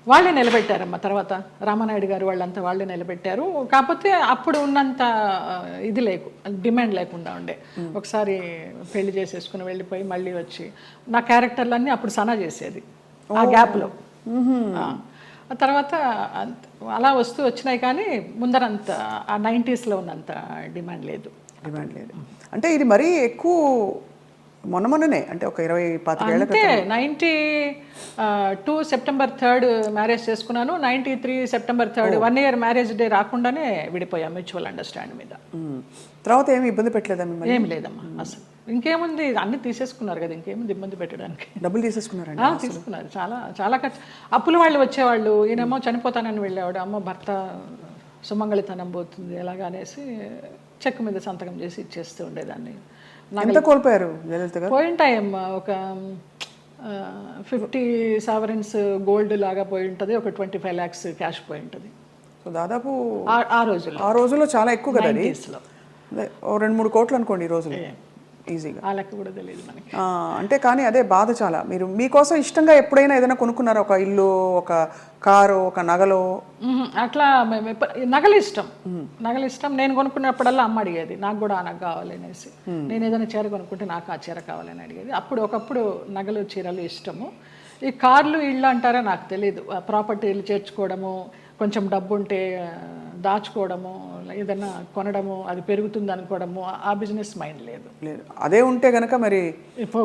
వాళ్ళే నిలబెట్టారమ్మా. తర్వాత రామానాయుడు గారు వాళ్ళంతా వాళ్ళే నిలబెట్టారు. కాకపోతే అప్పుడు ఉన్నంత ఇది డిమాండ్ లేకుండా ఉండే. ఒకసారి పెళ్లి చేసేసుకుని వెళ్ళిపోయి మళ్ళీ వచ్చి నా క్యారెక్టర్లన్నీ అప్పుడు సనా చేసేది ఆ గ్యాప్లో. ఆ తర్వాత అలా వస్తూ వచ్చినాయి, కానీ ముందరంత ఆ 90s ఉన్నంత డిమాండ్ లేదు. అంటే ఇది మరీ ఎక్కువ మొన్ననే, అంటే ఒక 20-25 ఏళ్ళ అంటే 92 సెప్టెంబర్ 3 మ్యారేజ్ చేసుకున్నాను. 93 సెప్టెంబర్ 3 1 ఇయర్ మ్యారేజ్ డే రాకుండానే విడిపోయాం మ్యూచువల్ అండర్స్టాండ్ మీద. తర్వాత ఏమి ఇబ్బంది పెట్టలేదా మిమ్మల్ని? ఏం లేదమ్మా అసలు. ఇంకేముంది, అన్ని తీసేసుకున్నారు కదా, ఇంకేముంది ఇబ్బంది పెట్టడానికి. డబ్బులు తీసేసుకున్నారండి? తీసుకున్నారు, చాలా చాలా ఖర్చు. అప్పుల వాళ్ళు వచ్చేవాళ్ళు, ఈయనేమో చనిపోతానని వెళ్ళేవాడు, అమ్మ భర్త సుమంగళితనం పోతుంది ఎలాగా అనేసి చెక్ మీద సంతకం చేసి ఇచ్చేస్తూ ఉండేదాన్ని. ఎంత కోల్పోయారు జయలలిత గారు? పోయింటాయమ్మా, ఒక 50 sovereigns గోల్డ్ లాగా పోయి ఉంటుంది, ఒక 25 lakhs క్యాష్ పోయి ఉంటుంది. సో దాదాపు ఆ రోజుల్లో చాలా ఎక్కువ కదా అది. 2-3 కోట్లు అనుకోండి ఈ రోజులు ఈజీగా. ఆ లెక్క కూడా తెలియదు మనకి. అంటే కానీ అదే బాధ చాలా. మీరు మీకోసం ఇష్టంగా ఎప్పుడైనా ఏదైనా కొనుక్కున్నారా? ఒక ఇల్లు, ఒక కారు, ఒక నగలు? అట్లా నగలు ఇష్టం. నేను కొనుక్కున్నప్పుడల్లా అమ్మ అడిగేది నాకు కూడా ఆ నగ కావాలి అనేసి. నేను ఏదైనా చీర కొనుక్కుంటే నాకు ఆ చీర కావాలని అడిగేది. ఒకప్పుడు నగలు చీరలు ఇష్టము. ఈ కార్లు ఇళ్ళు అంటారా నాకు తెలియదు. ప్రాపర్టీలు చేర్చుకోవడము, కొంచెం డబ్బు ఉంటే దాచుకోవడము ఏదైనా కొనడము అది పెరుగుతుంది అనుకోవడము ఆ బిజినెస్ మైండ్ లేదు. లేదు, అదే ఉంటే గనక మరి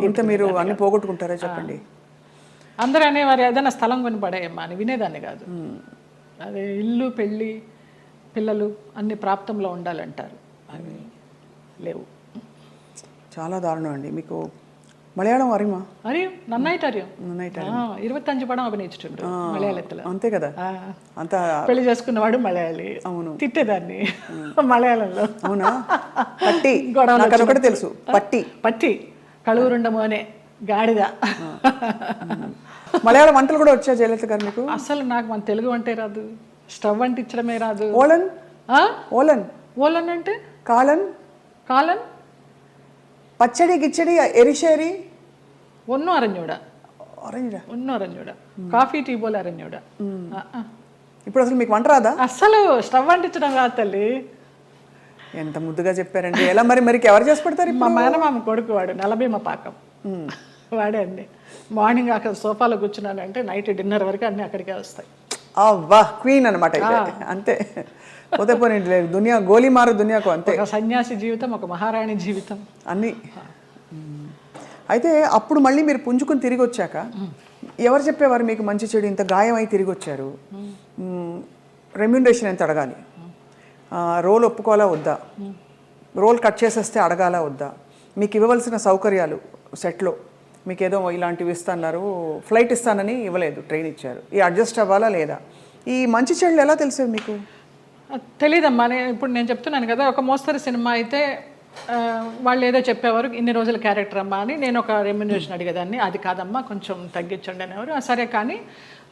ఇంత మీరు అన్ని పోగొట్టుకుంటారా చెప్పండి. అందరూ అనేవారు ఏదైనా స్థలం కొని పడేయమ్మా అని, వినేదాన్ని కాదు. అదే ఇల్లు పెళ్ళి పిల్లలు అన్ని ప్రాప్తంలో ఉండాలంటారు, అవి లేవు. చాలా దారుణం అండి. మీకు മലയാളം അറിയുമോ? അറിയും, നന്നായിട്ട് അറിയും. 25 പടം అభినయించుండు మలయాళంలో. అంతే కదా, అంత పెళ్లి చేసుకున్నవాడు మలయాళి. అవును, తిట్టేదాన్ని మలయాళంలో. అవునా? పట్టి నాకు ఒకటి తెలుసు, పట్టి పట్టి కళూరుండము అనే గాడిద. మలయాళం వంటలు కూడా వచ్చా జయలలిత గారు మీకు? అసలు నాకు మన తెలుగు వంటే రాదు, స్టవ్ అంటించడమే రాదు. ఓలన్ ఓలన్ ఓలన్ అంటే కాలన్ కాలన్ പച്ചടി കിച്ചടി എരിശ്ശേരി ഒന്നും അറിഞ്ഞൂടാ. ഒന്നും അറിഞ്ഞൂടാ. కాఫీ టీ పోలే അറിഞ്ഞൂടാ. ఇప్పుడు అసలు మీకు వంట రాదా? అసలు స్టవ్ అంటించడం రాదు తల్లి. ఎంత ముద్దుగా చెప్పారండి. ఎలా మరి మరి ఎవరు చేసి పెడతారు? మా మేనమామ కొడుకు వాడు, నలభీమ పాకం వాడే అండి. మార్నింగ్ అక్కడ సోఫాలో కూర్చున్నానంటే నైట్ డిన్నర్ వరకు అన్నీ అక్కడికే వస్తాయి. అవ్వా, క్వీన్ అనమాట అంతే. పోతే పోనీ దునియా గోలీ మారు దునియాకు అంతే. ఒక సన్యాసి జీవితం, ఒక మహారాణి జీవితం అన్నీ. అయితే అప్పుడు మళ్ళీ మీరు పుంజుకుని తిరిగి వచ్చాక ఎవరు చెప్పేవారు మీకు మంచి చెడు ఇంత గాయం అయి తిరిగి వచ్చారు, రెమ్యూనరేషన్ ఎంత అడగాలి, రోల్ ఒప్పుకోవాలా వద్దా, రోల్ కట్ చేసేస్తే అడగాలా వద్దా, మీకు ఇవ్వవలసిన సౌకర్యాలు సెట్లో మీకు ఏదో ఇలాంటివి ఇస్తున్నారు, ఫ్లైట్ ఇస్తానని ఇవ్వలేదు, ట్రైన్ ఇచ్చారు, ఈ అడ్జస్ట్ అవ్వాలా లేదా, ఈ మంచి చెడులు ఎలా తెలిసేది మీకు? తెలీదమ్మా. ఇప్పుడు నేను చెప్తున్నాను కదా, ఒక మోస్తరు సినిమా అయితే వాళ్ళు ఏదో చెప్పేవారు, ఇన్ని రోజుల క్యారెక్టర్ అమ్మా అని. నేను ఒక రెమ్యునరేషన్ అడిగేదాన్ని, అది కాదమ్మా కొంచెం తగ్గించండి అనేవారు. సరే, కానీ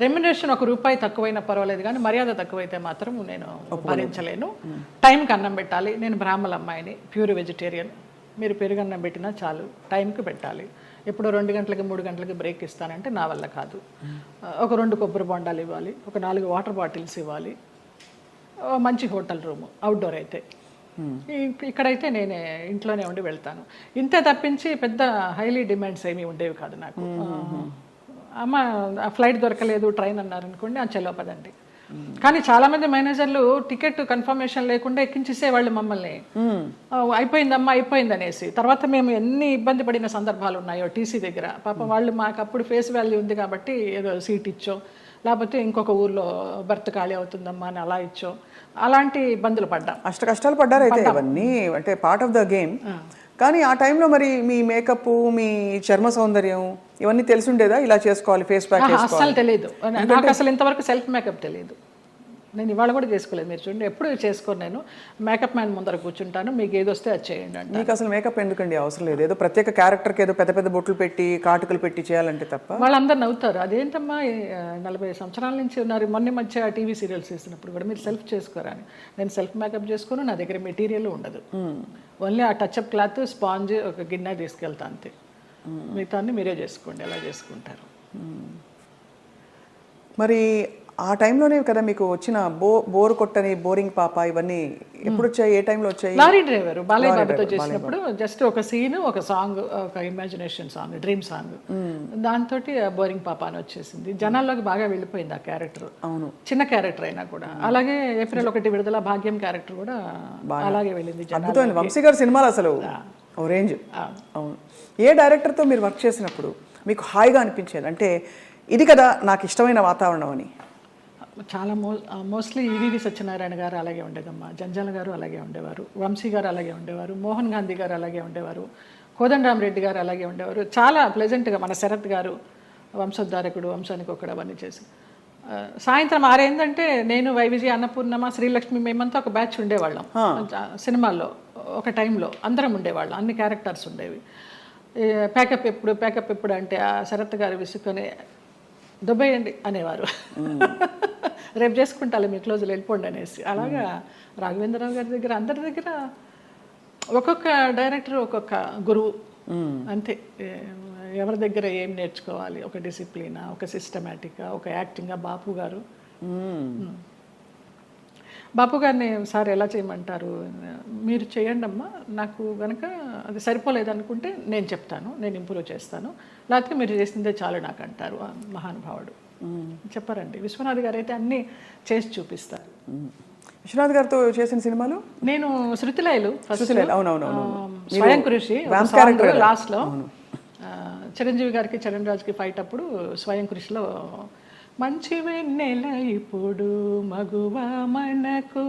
రెమ్యునరేషన్ ₹1 తక్కువైనా పర్వాలేదు, కానీ మర్యాద తక్కువైతే మాత్రం నేను భరించలేను. టైంకి అన్నం పెట్టాలి. నేను బ్రాహ్మణ అమ్మాయిని, ప్యూర్ వెజిటేరియన్. మీరు పెరుగన్నం పెట్టినా చాలు, టైంకి పెట్టాలి. ఎప్పుడో 2 గంటలకి 3 గంటలకి బ్రేక్ ఇస్తానంటే నా వల్ల కాదు. ఒక 2 కొబ్బరి బొండాలు ఇవ్వాలి, ఒక 4 వాటర్ బాటిల్స్ ఇవ్వాలి, మంచి హోటల్ రూము, అవుట్డోర్ అయితే. ఇక్కడైతే నేనే ఇంట్లోనే ఉండి వెళ్తాను. ఇంతే తప్పించి పెద్ద హైలీ డిమాండ్స్ ఏమీ ఉండేవి కాదు నాకు. అమ్మ ఫ్లైట్ దొరకలేదు, ట్రైన్ అన్నారు అనుకోండి, చెలో పదండి. కానీ చాలామంది మేనేజర్లు టికెట్ కన్ఫర్మేషన్ లేకుండా ఎక్కించేసేవాళ్ళు మమ్మల్ని. అయిపోయిందమ్మా అయిపోయింది అనేసి. తర్వాత మేము ఎన్ని ఇబ్బంది పడిన సందర్భాలు ఉన్నాయో టీసీ దగ్గర. పాపం వాళ్ళు మాకు అప్పుడు ఫేస్ వాల్యూ ఉంది కాబట్టి ఏదో సీట్ ఇచ్చో, లేకపోతే ఇంకొక ఊర్లో బర్త్ ఖాళీ అవుతుందమ్మా అని అలా ఇచ్చో, అలాంటి ఇబ్బందులు పడ్డాం. అష్ట కష్టాలు పడ్డారు అయితే. ఇవన్నీ అంటే పార్ట్ ఆఫ్ ద గేమ్. కానీ ఆ టైంలో మరి మీ మేకప్, మీ చర్మ సౌందర్యం ఇవన్నీ తెలిసిండేదా? ఇలా చేసుకోవాలి, ఫేస్ ప్యాక్ చేసుకోవాలి? అసలు తెలియదు నాకు. అసలు ఇంతవరకు సెల్ఫ్ మేకప్ తెలియదు. నేను ఇవాళ కూడా చేసుకోలేదు. మీరు చూడండి, ఎప్పుడు చేసుకోను. నేను మేకప్ మ్యాన్ ముందర కూర్చుంటాను, మీకు ఏది వస్తే అది చేయండి అంటే. మీకు అసలు మేకప్ ఎందుకండి అవసరం లేదు? ఏదో ప్రత్యేక క్యారెక్టర్కి ఏదో పెద్ద పెద్ద బొట్లు పెట్టి కాటుకలు పెట్టి చేయాలంటే తప్ప. వాళ్ళందరూ నవ్వుతారు, అదేంటమ్మా 40 సంవత్సరాల నుంచి ఉన్నారు, మొన్న మధ్య టీవీ సీరియల్స్ చేసినప్పుడు కూడా మీరు సెల్ఫ్ చేసుకోరా అని. నేను సెల్ఫ్ మేకప్ చేసుకోను, నా దగ్గర మెటీరియల్ ఉండదు. ఓన్లీ ఆ టచ్అప్ క్లాత్, స్పాంజ్, ఒక గిన్నె తీసుకెళ్తా అంతే. మిగతా మీరే చేసుకోండి, ఎలా చేసుకుంటారు. మరి ఆ టైంలోనే కదా మీకు వచ్చిన బోరు కొట్టని, బోరింగ్ పాప, ఇవన్నీ ఎప్పుడు వచ్చాయి? ఏ టైంలో వచ్చాయి? లారీ డ్రైవర్ బాలయ్య బాబుతో చేసినప్పుడు జస్ట్ ఒక సీన్, ఒక సాంగ్, ఒక ఇమాజినేషన్ సాంగ్, డ్రీమ్ సాంగ్, దాంతో బోరింగ్ పాప అని వచ్చేసింది. జనాల్లోకి బాగా వెళ్ళిపోయింది ఆ క్యారెక్టర్. అవును, చిన్న క్యారెక్టర్ అయినా కూడా. అలాగే ఏప్రిల్ 1 విడుదల భాగ్యం క్యారెక్టర్ కూడా అలాగే వెళ్ళింది. అద్భుతమైన వంశీ గారి సినిమాలు అసలు ఓ రేంజ్. అవును. ఏ డైరెక్టర్తో మీరు వర్క్ చేసినప్పుడు మీకు హాయిగా అనిపించేది, అంటే ఇది కదా నాకు ఇష్టమైన వాతావరణం అని? చాలా మోస్ట్లీ ఈవీవి సత్యనారాయణ గారు అలాగే ఉండేదమ్మా, జంజాల గారు అలాగే ఉండేవారు, వంశీ గారు అలాగే ఉండేవారు, మోహన్ గాంధీ గారు అలాగే ఉండేవారు, కోదండరామరెడ్డి గారు అలాగే ఉండేవారు. చాలా ప్లెజెంట్గా. మన శరత్ గారు వంశోద్ధారకుడు, వంశానికి ఒకడు, అవన్నీ చేసి సాయంత్రం 6 అయిందంటే నేను, వైవిజయ, అన్నపూర్ణమ్మ, శ్రీలక్ష్మి, మేమంతా ఒక బ్యాచ్ ఉండేవాళ్ళం సినిమాల్లో. ఒక టైంలో అందరం ఉండేవాళ్ళం, అన్ని క్యారెక్టర్స్ ఉండేవి. ప్యాకప్ ఎప్పుడు అంటే ఆ శరత్ గారు విసుకొని దుబ్బేయండి అనేవారు. రేపు చేసుకుంటాలి, మీ క్లోజులు వెళ్ళిపోండి అనేసి. అలాగా రాఘవేంద్రరావు గారి దగ్గర, అందరి దగ్గర ఒక్కొక్క డైరెక్టర్ ఒక్కొక్క గురువు అంతే. ఎవరి దగ్గర ఏం నేర్చుకోవాలి, ఒక డిసిప్లినా, ఒక సిస్టమేటిక్గా, ఒక యాక్టింగ్గా. బాపు గారిని సార్ ఎలా చేయమంటారు, మీరు చేయండి అమ్మా, నాకు కనుక అది సరిపోలేదు అనుకుంటే నేను చెప్తాను, నేను ఇంప్రూవ్ చేస్తాను, లేకపోతే మీరు చేసిందే చాలు నాకు అంటారు. మహానుభావుడు చెప్పారండి. విశ్వనాథ్ గారు అయితే అన్నీ చేసి చూపిస్తారు. విశ్వనాథ్ గారితో చేసిన సినిమాలు నేను శృతిలయలు అవునవునవును స్వయం కృషి లాస్ట్ లో చిరంజీవి గారికి చరణ్ రాజ్కి ఫైట్ అప్పుడు స్వయం కృషిలో మంచి వెన్నెల ఇప్పుడు మగువ మనకు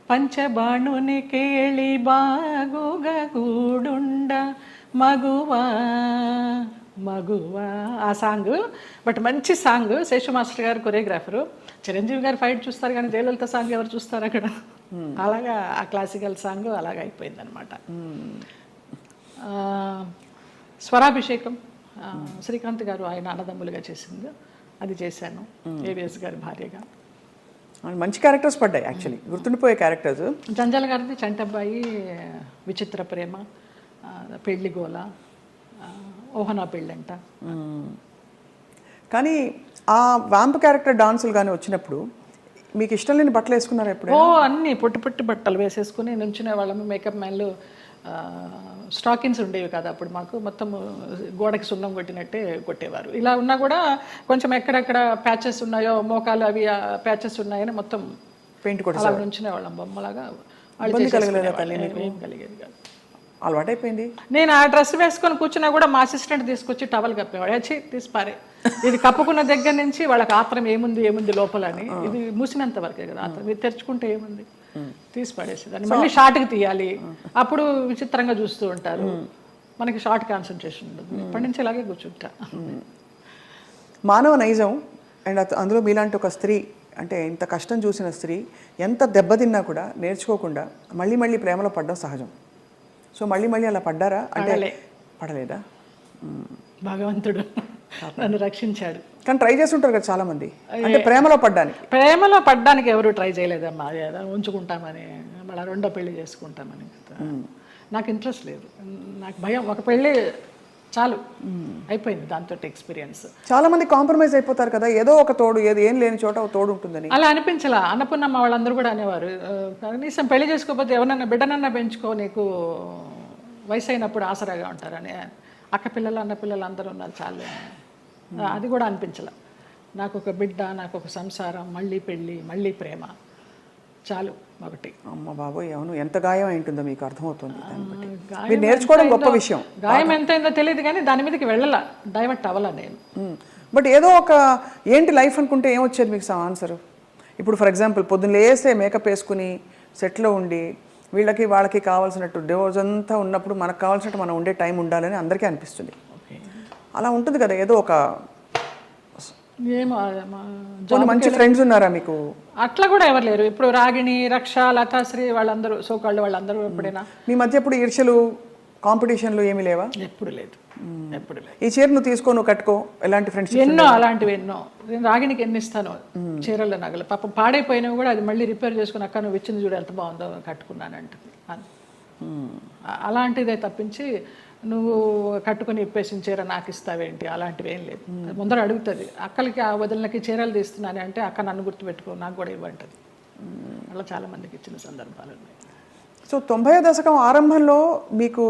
పంచబాణుని కేళి బాగుగా గూడుండ మగువా మగువా ఆ సాంగ్. బట్ మంచి సాంగ్. శేషు మాస్టర్ గారు కొరియోగ్రాఫరు. చిరంజీవి గారు ఫైట్ చూస్తారు కానీ జయలలిత సాంగ్ ఎవరు చూస్తారు అక్కడ. అలాగా ఆ క్లాసికల్ సాంగ్ అలాగ అయిపోయింది అనమాట. స్వరాభిషేకం శ్రీకాంత్ గారు ఆయన అన్నదమ్ములుగా చేసింది, అది చేశాను ఏవిఎస్ గారి భార్యగా. మంచి క్యారెక్టర్స్ పడ్డాయి యాక్చువల్లీ, గుర్తుండిపోయే క్యారెక్టర్స్. జంజాల గారిది చంటబ్బాయి, విచిత్ర ప్రేమ, పెళ్లి గోల, ఓహనా పెళ్ళంట. కానీ ఆ వ్యాంప్ క్యారెక్టర్ డాన్సులు కానీ వచ్చినప్పుడు మీకు ఇష్టం లేని బట్టలు వేసుకున్నారు ఎప్పుడు? అన్నీ పొట్టి పొట్టి బట్టలు వేసేసుకుని నుంచునే వాళ్ళము. మేకప్ మ్యాన్లు స్టాకిన్స్ ఉండేవి కదా అప్పుడు మాకు, మొత్తం గోడకి సున్నం కొట్టినట్టే కొట్టేవారు. ఇలా ఉన్నా కూడా కొంచెం ఎక్కడెక్కడ ప్యాచెస్ ఉన్నాయో మోకాలు అవి ప్యాచెస్ ఉన్నాయని మొత్తం పెయింట్ కొట్టి అలా నుంచునే వాళ్ళం బొమ్మలాగా. ఏం కలిగేది కాదు, అలవాటైపోయింది. నేను ఆ డ్రెస్ వేసుకొని కూర్చున్నా కూడా మా అసిస్టెంట్ తీసుకొచ్చి టవల్ కప్పేవాడు. వచ్చి తీసిపారే, ఇది కప్పుకున్న దగ్గర నుంచి వాళ్ళకి ఆత్రం ఏముంది లోపల అని. ఇది మూసినంత వరకే కదా ఆత్రం, ఇది తెరుచుకుంటే ఏముంది తీసి పడేసేదాన్ని. మళ్ళీ షార్ట్కి తీయాలి, అప్పుడు విచిత్రంగా చూస్తూ ఉంటారు. మనకి షార్ట్ కాన్సన్ట్రేషన్ ఉండదు. ఇప్పటి నుంచి ఇలాగే కూర్చుంటా. మానవ నైజం అండ్ అందులో మీలాంటి ఒక స్త్రీ, అంటే ఇంత కష్టం చూసిన స్త్రీ ఎంత దెబ్బతిన్నా కూడా నేర్చుకోకుండా మళ్ళీ ప్రేమలో పడడం సహజం. సో మళ్ళీ అలా పడ్డారా? అంటే పడలేదా? భగవంతుడు నన్ను రక్షించాడు. కానీ ట్రై చేస్తుంటారు కదా చాలా మంది, అంటే ప్రేమలో పడ్డానికి ఎవరు ట్రై చేయలేదమ్మా. ఉంచుకుంటామని, మళ్ళీ రెండో పెళ్లి చేసుకుంటామని. నాకు ఇంట్రెస్ట్ లేదు, నాకు భయం. ఒక పెళ్ళి చాలు, అయిపోయింది దాంతో ఎక్స్పీరియన్స్. చాలా మంది కాంప్రమైజ్ అయిపోతారు కదా, ఏదో ఒక తోడు, ఏం లేని చోట ఒక తోడు ఉంటుందని. అలా అనిపించలా. అన్నపూర్ణమ్మ వాళ్ళందరూ కూడా అనేవారు, కనీసం పెళ్లి చేసుకోకపోతే ఎవరన్నా బిడ్డనన్నా పెంచుకో, నీకు వయసు అయినప్పుడు ఆసరాగా ఉంటారని. అక్క పిల్లలు అన్న పిల్లలు అందరూ ఉన్నారు చాలు. అది కూడా అనిపించలే. నాకు ఒక బిడ్డ, నాకు ఒక సంసారం, మళ్ళీ పెళ్ళి, మళ్ళీ ప్రేమ చాలు ఒకటి. అమ్మ బాబోయ్, అవును, ఎంత గాయం అయింటుందో మీకు అర్థమవుతుంది. మీరు నేర్చుకోవడం గొప్ప విషయం. గాయం ఎంతైందో తెలియదు కానీ దాని మీదకి వెళ్ళలా, డైవర్ట్ అవ్వాలా నేను. బట్ ఏదో ఒక ఏంటి లైఫ్ అనుకుంటే ఏమొచ్చేది మీకు ఆన్సర్? ఇప్పుడు ఫర్ ఎగ్జాంపుల్ పొద్దున్న లేస్తే మేకప్ వేసుకుని సెట్లో ఉండి వాళ్ళకి కావాల్సినట్టు డివోర్స్ అంతా ఉన్నప్పుడు మనకు కావాల్సినట్టు మనం ఉండే టైం ఉండాలని అందరికీ అనిపిస్తుంది. అలా ఉంటుంది కదా, ఏదో ఒక మంచి ఫ్రెండ్స్ ఉన్నారా మీకు? అట్లా కూడా ఎవరు లేరు. ఇప్పుడు రాగిణి, రక్ష, లతాశ్రీ వాళ్ళందరూ సోకాళ్ళు వాళ్ళందరూ ఎప్పుడైనా మీ మధ్య ఎప్పుడు ఈర్ష్యలు, కాంపిటీషన్లు ఏమీ లేవా? ఎప్పుడు లేదు, ఎప్పుడు లేదు. ఈ చీర నువ్వు తీసుకో, నువ్వు కట్టుకో, ఎలాంటి ఫ్రెండ్స్? ఎన్నో అలాంటివి ఎన్నో. నేను రాగిణికి ఎన్ని ఇస్తాను చీరల నగలు, పాపం పాడైపోయినవి కూడా అది మళ్ళీ రిపేర్ చేసుకుని, అక్క నువ్వు ఇచ్చింది చూడు ఎంత బాగుందో కట్టుకున్నానంటుంది. అలాంటిదే తప్పించి నువ్వు కట్టుకుని ఇప్పేసిన చీర నాకు ఇస్తావేంటి, అలాంటివి ఏం లేదు. ముందర అడుగుతుంది, అక్కలకి ఆ వదిలినకి చీరలు తీస్తున్నాను అంటే అక్క నన్ను గుర్తుపెట్టుకో, నాకు కూడా ఇవ్వంటుంది. అలా చాలా మందికి ఇచ్చిన సందర్భాలు ఉన్నాయి. సో 90వ దశకం ఆరంభంలో మీకు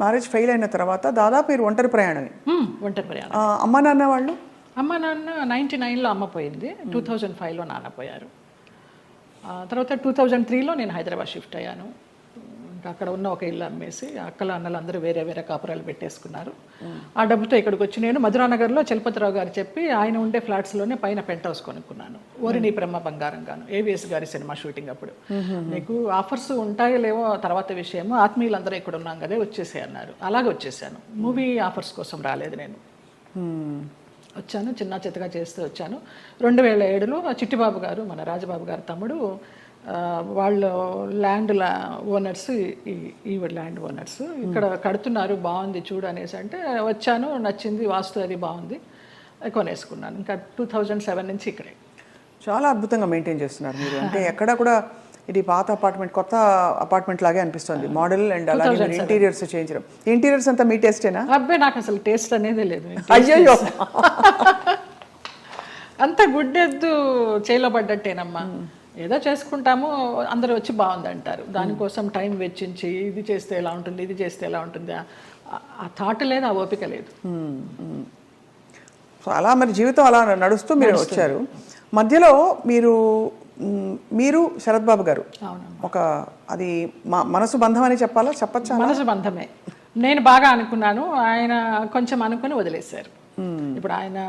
మ్యారేజ్ ఫెయిల్ అయిన తర్వాత దాదాపు మీరు ఒంటరి ప్రయాణమే. ఒంటరి ప్రయాణం. అమ్మ నాన్న వాళ్ళు? అమ్మ నాన్న 99లో అమ్మ పోయింది, 2005లో నాన్న పోయారు. తర్వాత 2003లో నేను హైదరాబాద్ షిఫ్ట్ అయ్యాను. అక్కడ ఉన్న ఒక ఇల్లు అమ్మేసి అక్కల అన్నలు అందరూ వేరే వేరే కాపురాలు పెట్టేసుకున్నారు. ఆ డబ్బుతో ఇక్కడికి వచ్చి నేను మధురానగర్లో చలపతిరావు గారు చెప్పి ఆయన ఉండే ఫ్లాట్స్లోనే పైన పెంట్ హౌస్ కొనుక్కున్నాను. ఓరిని బ్రహ్మ బంగారం గాను, ఏవిఎస్ గారి సినిమా షూటింగ్ అప్పుడు. నీకు ఆఫర్స్ ఉంటాయో లేవో తర్వాత విషయము, ఆత్మీయులందరూ ఇక్కడ ఉన్నాం కదా వచ్చేసే అన్నారు. అలాగే వచ్చేసాను. మూవీ ఆఫర్స్ కోసం రాలేదు నేను, వచ్చాను చిన్న చిత్తగా చేస్తూ వచ్చాను. 2007లో చిట్టిబాబు గారు, మన రాజబాబు గారు తమ్ముడు, వాళ్ళు ల్యాండ్ ఓనర్స్, ఈ ల్యాండ్ ఓనర్స్ ఇక్కడ కడుతున్నారు, బాగుంది చూడు అనేసి అంటే వచ్చాను, నచ్చింది, వాస్తు అది బాగుంది, కొనేసుకున్నాను. ఇంకా 2007 నుంచి ఇక్కడే. చాలా అద్భుతంగా మెయింటైన్ చేస్తున్నారు మీరు. అంటే ఎక్కడ కూడా ఇది పాత అపార్ట్మెంట్ కొత్త అపార్ట్మెంట్ లాగే అనిపిస్తుంది. మోడల్ అండ్ అలాగే ఇంటీరియర్స్ చేయించడం. ఇంటీరియర్స్ అంతా మీ టేస్టేనా? అబ్బాయి నాకు అసలు టేస్ట్ అనేది లేదు. అయ్యో, అంత గుడ్డెద్దు చేలో పడ్డట్టేనమ్మా. ఏదో చేసుకుంటాము, అందరూ వచ్చి బాగుంది అంటారు. దానికోసం టైం వెచ్చించి ఇది చేస్తే ఎలా ఉంటుంది, ఇది చేస్తే ఎలా ఉంటుంది, ఆ థాట్ లేదు, ఆ ఓపిక లేదు. సో అలా మరి జీవితం అలా నడుస్తూ మీరు వచ్చారు. మధ్యలో మీరు మీరు శరత్ బాబు గారు అవును. ఒక అది మనసు బంధం అని చెప్పాలా, చెప్పచ్చా? మనసు బంధమే. నేను బాగా అనుకున్నాను, ఆయన కొంచెం అనుకుని వదిలేశారు. ఇప్పుడు ఆయన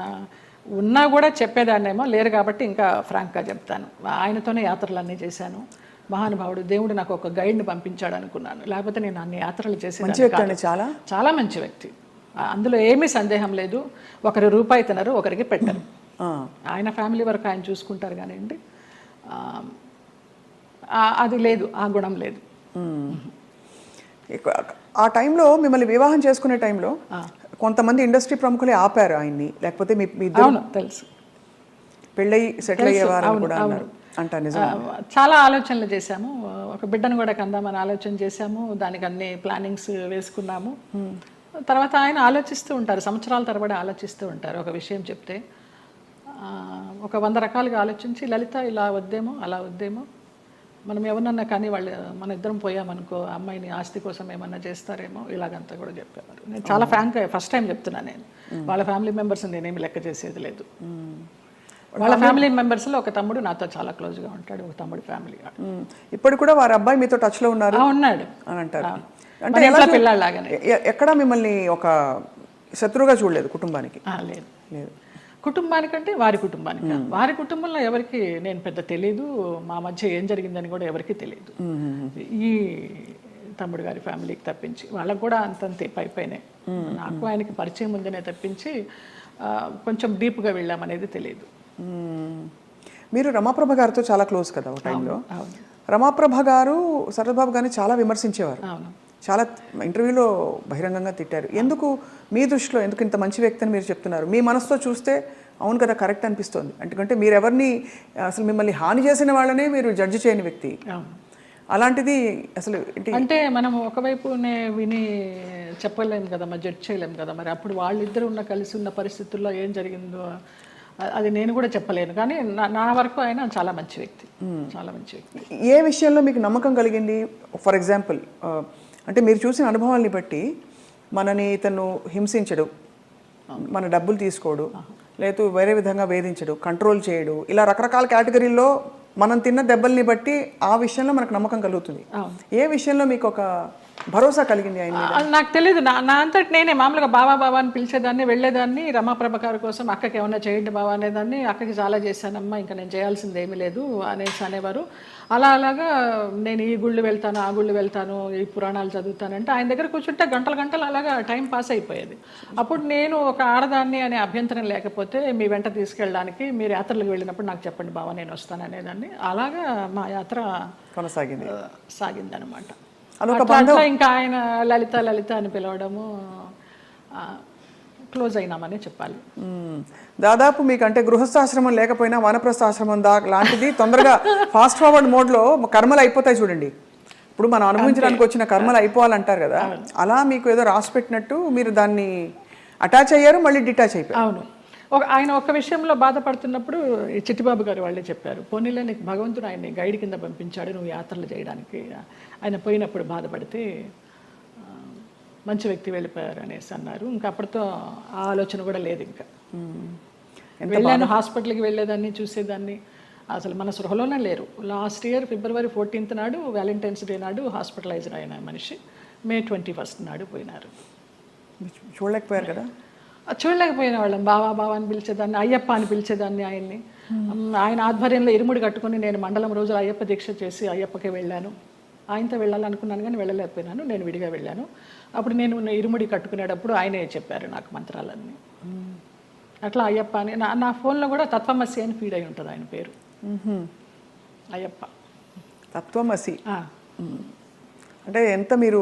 ఉన్నా కూడా చెప్పేదాన్నేమో, లేరు కాబట్టి ఇంకా ఫ్రాంక్గా చెప్తాను. ఆయనతోనే యాత్రలన్నీ చేశాను. మహానుభావుడు, దేవుడు నాకు ఒక గైడ్ని పంపించాడు అనుకున్నాను, లేకపోతే నేను అన్ని యాత్రలు మంచి వ్యక్తి అండి, చాలా చాలా మంచి వ్యక్తి. అందులో ఏమీ సందేహం లేదు. ఒకరి రూపాయి తినరు, ఒకరికి పెట్టరు. ఆయన ఫ్యామిలీ వరకు ఆయన చూసుకుంటారు కానివ్వండి, అది లేదు, ఆ గుణం లేదు. ఆ టైంలో మిమ్మల్ని వివాహం చేసుకునే టైంలో కొంతమంది ఇండస్ట్రీ ప్రముఖులే ఆపారు ఆయన్ని, లేకపోతే మీ అవును తెలుసు, పెళ్ళయి సెటిల్ అయ్యేవారు కూడా అన్నారు అంట, నిజం? చాలా ఆలోచనలు చేశాము. ఒక బిడ్డను కూడా కందామని ఆలోచన చేశాము, దానికి అన్ని ప్లానింగ్స్ వేసుకున్నాము. తర్వాత ఆయన ఆలోచిస్తూ ఉంటారు, సంవత్సరాల తరబడి ఆలోచిస్తూ ఉంటారు. ఒక విషయం చెప్తే ఒక 100 రకాలుగా ఆలోచించి, లలిత ఇలా వద్దేమో, అలా వద్దేమో, మనం ఎవరన్నా కానీ వాళ్ళు మన ఇద్దరం పోయామనుకో అమ్మాయిని ఆస్తి కోసం ఏమన్నా చేస్తారేమో, ఇలాగంతా కూడా చెప్పేవారు. నేను చాలా ఫ్రాంక్గా ఫస్ట్ టైం చెప్తున్నాను. నేను వాళ్ళ ఫ్యామిలీ మెంబర్స్ నేనేమి లెక్క చేసేది లేదు. వాళ్ళ ఫ్యామిలీ మెంబర్స్లో ఒక తమ్ముడు నాతో చాలా క్లోజ్గా ఉంటాడు, ఒక తమ్ముడు ఫ్యామిలీ. ఇప్పుడు కూడా వారి అబ్బాయి మీతో టచ్లో ఉన్నారు ఉన్నాడు అని అంటారు. అంటే పిల్లలాగానే ఎక్కడ మిమ్మల్ని ఒక శత్రువుగా చూడలేదు కుటుంబానికి? లేదు లేదు, కుటుంబానికంటే వారి కుటుంబానికి. వారి కుటుంబంలో ఎవరికి నేను పెద్ద తెలీదు, మా మధ్య ఏం జరిగిందని కూడా ఎవరికి తెలియదు. ఈ తమ్ముడు గారి ఫ్యామిలీకి తప్పించి వాళ్ళకు కూడా అంతంతే పైపైనే. నాకు ఆయనకి పరిచయం ఉందనే తప్పించి కొంచెం డీప్గా వెళ్ళామనేది తెలియదు. మీరు రమాప్రభ గారితో చాలా క్లోజ్ కదా ఒక టైంలో. రమాప్రభ గారు శరత్ బాబు గారిని చాలా విమర్శించేవారు, చాలా ఇంటర్వ్యూలో బహిరంగంగా తిట్టారు. ఎందుకు మీ దృష్టిలో ఎందుకు ఇంత మంచి వ్యక్తి అని మీరు చెప్తున్నారు? మీ మనసుతో చూస్తే అవును కదా, కరెక్ట్ అనిపిస్తుంది. ఎందుకంటే మీరు ఎవరిని అసలు మిమ్మల్ని హాని చేసిన వాళ్ళనే మీరు జడ్జి చేయని వ్యక్తి. అలాంటిది అసలు అంటే మనం ఒకవైపునే విని చెప్పలేము కదా, మరి జడ్జ్ చేయలేము కదా. మరి అప్పుడు వాళ్ళిద్దరు కలిసి ఉన్న పరిస్థితుల్లో ఏం జరిగిందో అది నేను కూడా చెప్పలేను. కానీ నా వరకు ఆయన చాలా మంచి వ్యక్తి, చాలా మంచి వ్యక్తి. ఏ విషయంలో మీకు నమ్మకం కలిగింది? ఫర్ ఎగ్జాంపుల్, అంటే మీరు చూసిన అనుభవాల్ని బట్టి మనని ఇతను హింసించడు, మన డబ్బులు తీసుకోడు, లేదు వేరే విధంగా వేధించడు, కంట్రోల్ చేయడు, ఇలా రకరకాల కేటగిరీల్లో మనం తిన్న దెబ్బల్ని బట్టి ఆ విషయంలో మనకు నమ్మకం కలుగుతుంది. ఏ విషయంలో మీకు ఒక భరోసా కలిగింది ఆయన? నాకు తెలియదు. నా అంతటి నేనే మామూలుగా బావా బావా అని పిలిచేదాన్ని, వెళ్ళేదాన్ని. రమాప్రభ గారి కోసం అక్కకి ఏమన్నా చేయండి బావా అనేదాన్ని. అక్కకి చాలా చేశానమ్మా, ఇంకా నేను చేయాల్సింది ఏమీ లేదు అనేసి అనేవారు. అలాగా నేను ఈ గుళ్ళు వెళ్తాను, ఆ గుళ్ళు వెళ్తాను, ఈ పురాణాలు చదువుతానంటే ఆయన దగ్గర కూర్చుంటే గంటలు గంటలు అలాగా టైం పాస్ అయిపోయేది. అప్పుడు నేను ఒక ఆడదాన్ని అనే అభ్యంతరం లేకపోతే మీ వెంట తీసుకెళ్ళడానికి, మీరు యాత్రలకు వెళ్ళినప్పుడు నాకు చెప్పండి బావా, నేను వస్తాను అనేదాన్ని. అలాగా మా యాత్ర సాగిందనమాట. అట్లా ఇంకా ఆయన లలిత లలిత అని పిలవడము, క్లోజ్ అయినామని చెప్పాలి. దాదాపు మీకు అంటే గృహస్థాశ్రమం లేకపోయినా వానప్రస్థాశ్రమం లాంటిది తొందరగా ఫాస్ట్ ఫార్వర్డ్ మోడ్లో కర్మలు అయిపోతాయి చూడండి. ఇప్పుడు మనం అనుభవించడానికి వచ్చిన కర్మలు అయిపోవాలంటారు కదా, అలా మీకు ఏదో రాసి పెట్టినట్టు మీరు దాన్ని అటాచ్ అయ్యారు, మళ్ళీ డిటాచ్ అయిపోయారు. అవును. ఆయన ఒక విషయంలో బాధపడుతున్నప్పుడు చిట్టిబాబు గారు వాళ్ళే చెప్పారు, పోనీలే నీకు భగవంతుడు ఆయన్ని గైడ్ కింద పంపించాడు నువ్వు యాత్రలు చేయడానికి. ఆయన పోయినప్పుడు బాధపడితే మంచి వ్యక్తి వెళ్ళిపోయారు అనేసి అన్నారు. ఇంకా అప్పటితో ఆ ఆలోచన కూడా లేదు. ఇంకా వెళ్ళాను, హాస్పిటల్కి వెళ్ళేదాన్ని, చూసేదాన్ని, అసలు మన సృహలోనే లేరు. లాస్ట్ ఇయర్ February 14th నాడు, వ్యాలంటైన్స్ డే నాడు హాస్పిటలైజ్డ్ అయిన మనిషి May 21st నాడు పోయినారు. చూడలేకపోయారు కదా? చూడలేకపోయిన వాళ్ళం. బావా బావా అని పిలిచేదాన్ని, అయ్యప్ప అని పిలిచేదాన్ని ఆయన్ని. ఆయన ఆధ్వర్యంలో ఇరుముడి కట్టుకుని నేను మండలం రోజులు అయ్యప్ప దీక్ష చేసి అయ్యప్పకే వెళ్ళాను. ఆయనతో వెళ్ళాలనుకున్నాను కానీ వెళ్ళలేకపోయినాను, నేను విడిగా వెళ్ళాను. అప్పుడు నేను ఇరుముడి కట్టుకునేటప్పుడు ఆయనే చెప్పారు నాకు మంత్రాలన్నీ. అట్లా అయ్యప్ప అని నా ఫోన్లో కూడా తత్వమసి అని ఫీడ్ అయి ఉంటుంది ఆయన పేరు, అయ్యప్ప తత్వమసి. అంటే ఎంత మీరు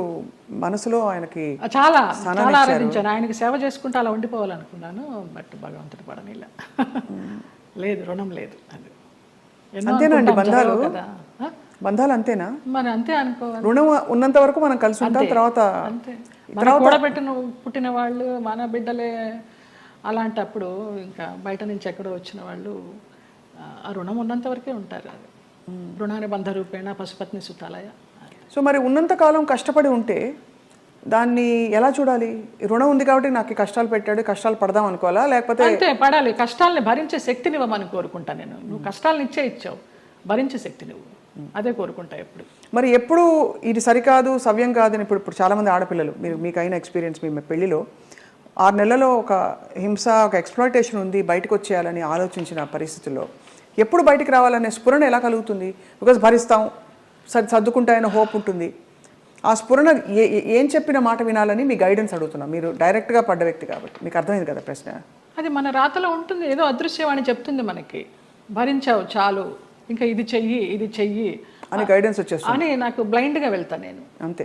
మనసులో ఆయనకి చాలా చాలా ఆరాధించాను. ఆయనకి సేవ చేసుకుంటూ అలా ఉండిపోవాలనుకున్నాను, బట్ భగవంతుడు పడనిలా. లేదు, రుణం లేదు. అది అంతేనండి, బంధాలు బంధాలు అంతేనా? మరి అంతే అనుకోవాలి. రుణం ఉన్నంత వరకు మనం కలిసి ఉంటాం, తర్వాత అంతే. మనం కూడబెట్టిన పుట్టిన వాళ్ళు మన బిడ్డలే. అలాంటప్పుడు ఇంకా బయట నుంచి ఎక్కడో వచ్చిన వాళ్ళు ఆ రుణం ఉన్నంత వరకే ఉంటారు. అది రుణాన్ని బంధ రూపేణ పశుపత్ని సుతాలయ. సో మరి ఉన్నంతకాలం కష్టపడి ఉంటే దాన్ని ఎలా చూడాలి? రుణం ఉంది కాబట్టి నాకు కష్టాలు పెట్టాడు, కష్టాలు పడదాం అనుకోవాలా? లేకపోతే అంతే, పడాలి. కష్టాలని భరించే శక్తిని ఇవ్వమని కోరుకుంటా నేను. నువ్వు కష్టాలను ఇచ్చావు, భరించే శక్తి నువ్వు అదే కోరుకుంటా ఎప్పుడు. మరి ఎప్పుడు ఇది సరికాదు సవ్యం కాదని ఇప్పుడు చాలామంది ఆడపిల్లలు మీకైన ఎక్స్పీరియన్స్ మీ పెళ్లిలో 6 నెలల్లో ఒక హింస ఒక ఎక్స్ప్లాయిటేషన్ ఉంది బయటకు వచ్చేయాలని ఆలోచించిన పరిస్థితుల్లో ఎప్పుడు బయటికి రావాలనే స్ఫురణ ఎలా కలుగుతుంది? బికాజ్ భరిస్తాం సర్దుకుంటాయన్న హోప్ ఉంటుంది. ఆ స్ఫురణ ఏం చెప్పిన మాట వినాలని మీ గైడెన్స్ అడుగుతున్నాం. మీరు డైరెక్ట్గా పడ్డ వ్యక్తి కాబట్టి మీకు అర్థమైంది కదా ప్రశ్న. అది మన రాతలో ఉంటుంది, ఏదో అదృశ్యవాణి చెప్తుంది మనకి, భరించావు చాలు ఇంకా ఇది చెయ్యి అని గైడెన్స్ వచ్చేస్తుంది అని. నాకు బ్లైండ్గా వెళ్తాను నేను అంతే.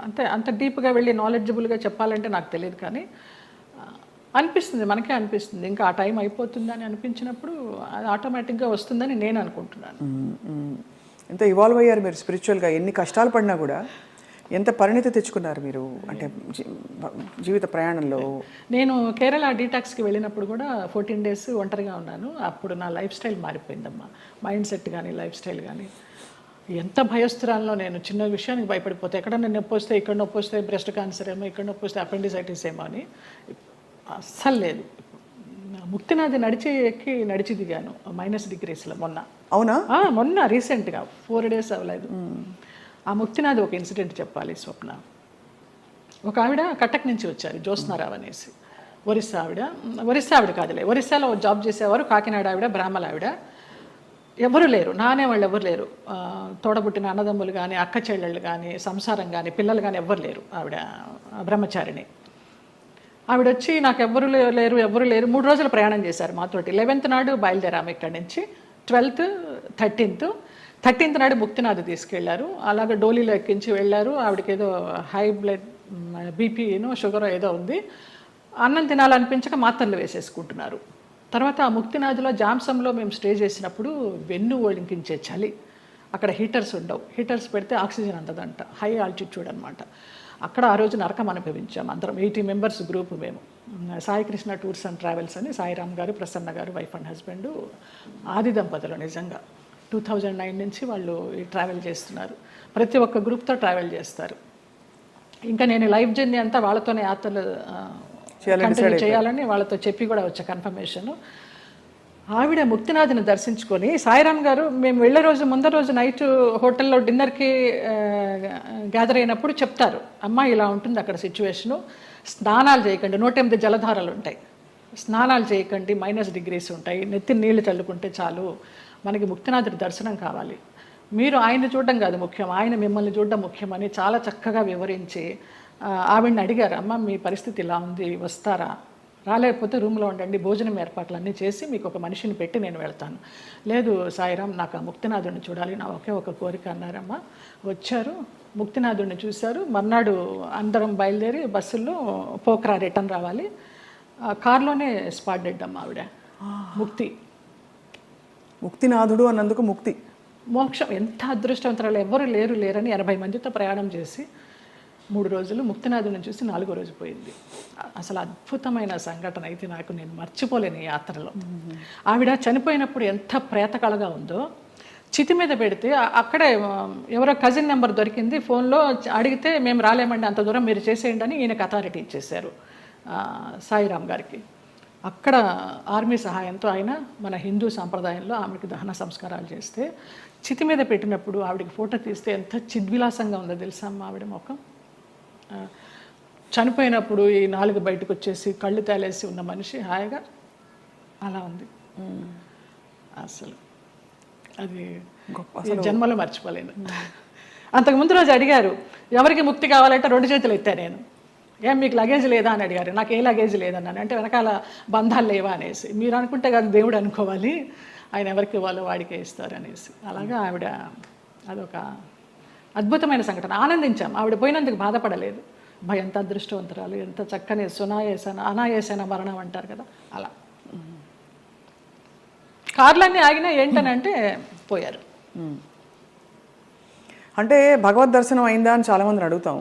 అంతే అంత డీప్గా వెళ్ళి నాలెడ్జబుల్గా చెప్పాలంటే నాకు తెలియదు, కానీ అనిపిస్తుంది, మనకే అనిపిస్తుంది ఇంకా ఆ టైం అయిపోతుందని అనిపించినప్పుడు అది ఆటోమేటిక్గా వస్తుందని నేను అనుకుంటున్నాను. ఎంత ఇవాల్వ్ అయ్యారు మీరు స్పిరిచువల్గా, ఎన్ని కష్టాలు పడినా కూడా ఎంత పరిణితి తెచ్చుకున్నారు మీరు అంటే జీవిత ప్రయాణంలో. నేను కేరళ డీటాక్స్కి వెళ్ళినప్పుడు కూడా 14 days ఒంటరిగా ఉన్నాను. అప్పుడు నా లైఫ్ స్టైల్ మారిపోయిందమ్మా, మైండ్ సెట్ కానీ లైఫ్ స్టైల్ కానీ. ఎంత భయస్థిరాల్లో నేను చిన్న విషయానికి భయపడిపోతే, ఎక్కడన్నా నొప్పి వస్తే, ఇక్కడ నొప్పి వస్తే బ్రెస్ట్ క్యాన్సర్ ఏమో, ఇక్కడ నొప్పి వస్తే అపెండిసైటిస్ ఏమో అని అస్సలు లేదు. ముక్తినాథ్ నడిచి దిగాను -degreesలో మొన్న. అవునా? మొన్న రీసెంట్గా 4 days అవ్వలేదు. ఆ ముక్తినాథ్ ఒక ఇన్సిడెంట్ చెప్పాలి స్వప్న. ఒక ఆవిడ కటక్ నుంచి వచ్చారు, జ్యోత్స్నారావు అనేసి, ఒరిస్సా ఆవిడ కాదులే, ఒరిస్సాలో జాబ్ చేసేవారు, కాకినాడ ఆవిడ, బ్రాహ్మణ ఆవిడ. ఎవరు లేరు, నానేవాళ్ళు ఎవరు లేరు, తోడబుట్టిన అన్నదమ్ములు కానీ అక్క చెల్లెళ్ళు కానీ సంసారం కానీ పిల్లలు కానీ ఎవ్వరు లేరు. ఆవిడ బ్రహ్మచారిణి. ఆవిడ వచ్చి నాకు ఎవరు లేరు 3 రోజులు ప్రయాణం చేశారు మాతోటి. 11th నాడు బయలుదేరాము ఇక్కడి నుంచి, 12th 13th నాడు ముక్తినాథ్ తీసుకెళ్లారు. అలాగే డోలీలో ఎక్కించి వెళ్ళారు. ఆవిడకి ఏదో హై బ్లడ్ బీపీనో షుగర్ ఏదో ఉంది. అన్నం తినాలనిపించక మాత్రలు వేసేసుకుంటున్నారు. తర్వాత ఆ ముక్తినాథ్లో జాంసంలో మేము స్టే చేసినప్పుడు వెన్ను ఒలింకించే చలి, అక్కడ హీటర్స్ ఉండవు, హీటర్స్ పెడితే ఆక్సిజన్ అందదంట, హై ఆల్టిట్యూడ్ అనమాట. అక్కడ ఆ రోజు నరకం అనుభవించాం అందరం, 80 members గ్రూప్ మేము. Sai Krishna tours and travels అని సాయిరామ్ గారు, ప్రసన్న గారు, వైఫ్ అండ్ హస్బెండ్, ఆది దంపతులు. నిజంగా 2009 నుంచి వాళ్ళు ఈ ట్రావెల్ చేస్తున్నారు. ప్రతి ఒక్క గ్రూప్తో ట్రావెల్ చేస్తారు. ఇంకా నేను లైఫ్ జర్నీ అంతా వాళ్ళతోనే యాత్రలు కంటిన్యూ చేయాలని వాళ్ళతో చెప్పి కూడా వచ్చా కన్ఫర్మేషన్. ఆవిడ ముక్తినాథ్ని దర్శించుకొని, సాయిరామ్ గారు మేము వెళ్ళే రోజు ముందర రోజు నైట్ హోటల్లో డిన్నర్కి గ్యాదర్ అయినప్పుడు చెప్తారు, అమ్మ ఇలా ఉంటుంది అక్కడ సిచ్యువేషను, స్నానాలు చేయకండి, 108 జలధారలు ఉంటాయి, స్నానాలు చేయకండి, -degrees ఉంటాయి, నెత్తి నీళ్లు చల్లుకుంటే చాలు, మనకి ముక్తినాథుడి దర్శనం కావాలి, మీరు ఆయన చూడడం కాదు ముఖ్యం, ఆయన మిమ్మల్ని చూడడం ముఖ్యమని చాలా చక్కగా వివరించి ఆవిడని అడిగారు, అమ్మ మీ పరిస్థితి ఇలా ఉంది, వస్తారా, రాలేకపోతే రూమ్లో ఉండండి, భోజనం ఏర్పాట్లన్నీ చేసి మీకు ఒక మనిషిని పెట్టి నేను వెళ్తాను. లేదు సాయిరామ్, నాకు ఆ ముక్తినాథుడిని చూడాలి, నా ఒకే ఒక కోరిక అన్నారమ్మ. వచ్చారు, ముక్తినాథుడిని చూశారు. మర్నాడు అందరం బయలుదేరి బస్సుల్లో పోక్రా రిటర్న్ రావాలి. కార్లోనే స్పాట్ డెడ్ అమ్మ ఆవిడ. ముక్తినాథుడు అన్నందుకు ముక్తి మోక్షం. ఎంత అదృష్టవంతరాలు, ఎవ్వరు లేరని 80 మందితో ప్రయాణం చేసి 3 రోజులు ముక్తినాథుని చూసి 4వ రోజు పోయింది. అసలు అద్భుతమైన సంఘటన అయితే నాకు, నేను మర్చిపోలేను ఈ యాత్రలో. ఆవిడ చనిపోయినప్పుడు ఎంత ప్రేతకళగా ఉందో, చితి మీద పెడితే అక్కడే ఎవరో కజిన్ నెంబర్ దొరికింది, ఫోన్లో అడిగితే మేము రాలేమండి, అంత దూరం మీరు చేసేయండి అని ఈయనకు అథారిటీ ఇచ్చేశారు సాయిరామ్ గారికి. అక్కడ ఆర్మీ సహాయంతో ఆయన మన హిందూ సాంప్రదాయంలో ఆమెకి దహన సంస్కారాలు చేస్తే, చితి మీద పెట్టినప్పుడు ఆవిడకి ఫోటో తీస్తే ఎంత చిద్విలాసంగా ఉందో తెలుసా అమ్మ ఆవిడ ముఖం. చనిపోయినప్పుడు ఈ 4 బయటకు వచ్చేసి కళ్ళు తేలేసి ఉన్న మనిషి హాయిగా అలా ఉంది. అసలు అది జన్మలో మర్చిపోలేను. అంతకుముందు రోజు అడిగారు, ఎవరికి ముక్తి కావాలంటే 2 చేతులు ఎత్తా నేను, ఏం మీకు లగేజ్ లేదా అని అడిగారు. నాకు ఏ లగేజ్ లేదన్నాను. అంటే వెనకాల బంధాలు లేవా అనేసి. మీరు అనుకుంటే కాదు దేవుడు అనుకోవాలి, ఆయన ఎవరికి ఇవ్వాలో వాడికే ఇస్తారు అనేసి. అలాగా ఆవిడ అదొక అద్భుతమైన సంఘటన. ఆనందించాం, ఆవిడ పోయినందుకు బాధపడలేదు. ఎంత అదృష్టవంతరాలు, ఎంత చక్కని అనాయాసన మరణం అంటారు కదా, అలా. కార్లన్నీ ఆగినా ఏంటనంటే పోయారు. అంటే భగవద్ దర్శనం అయిందా అని చాలా మందిని అడుగుతాం.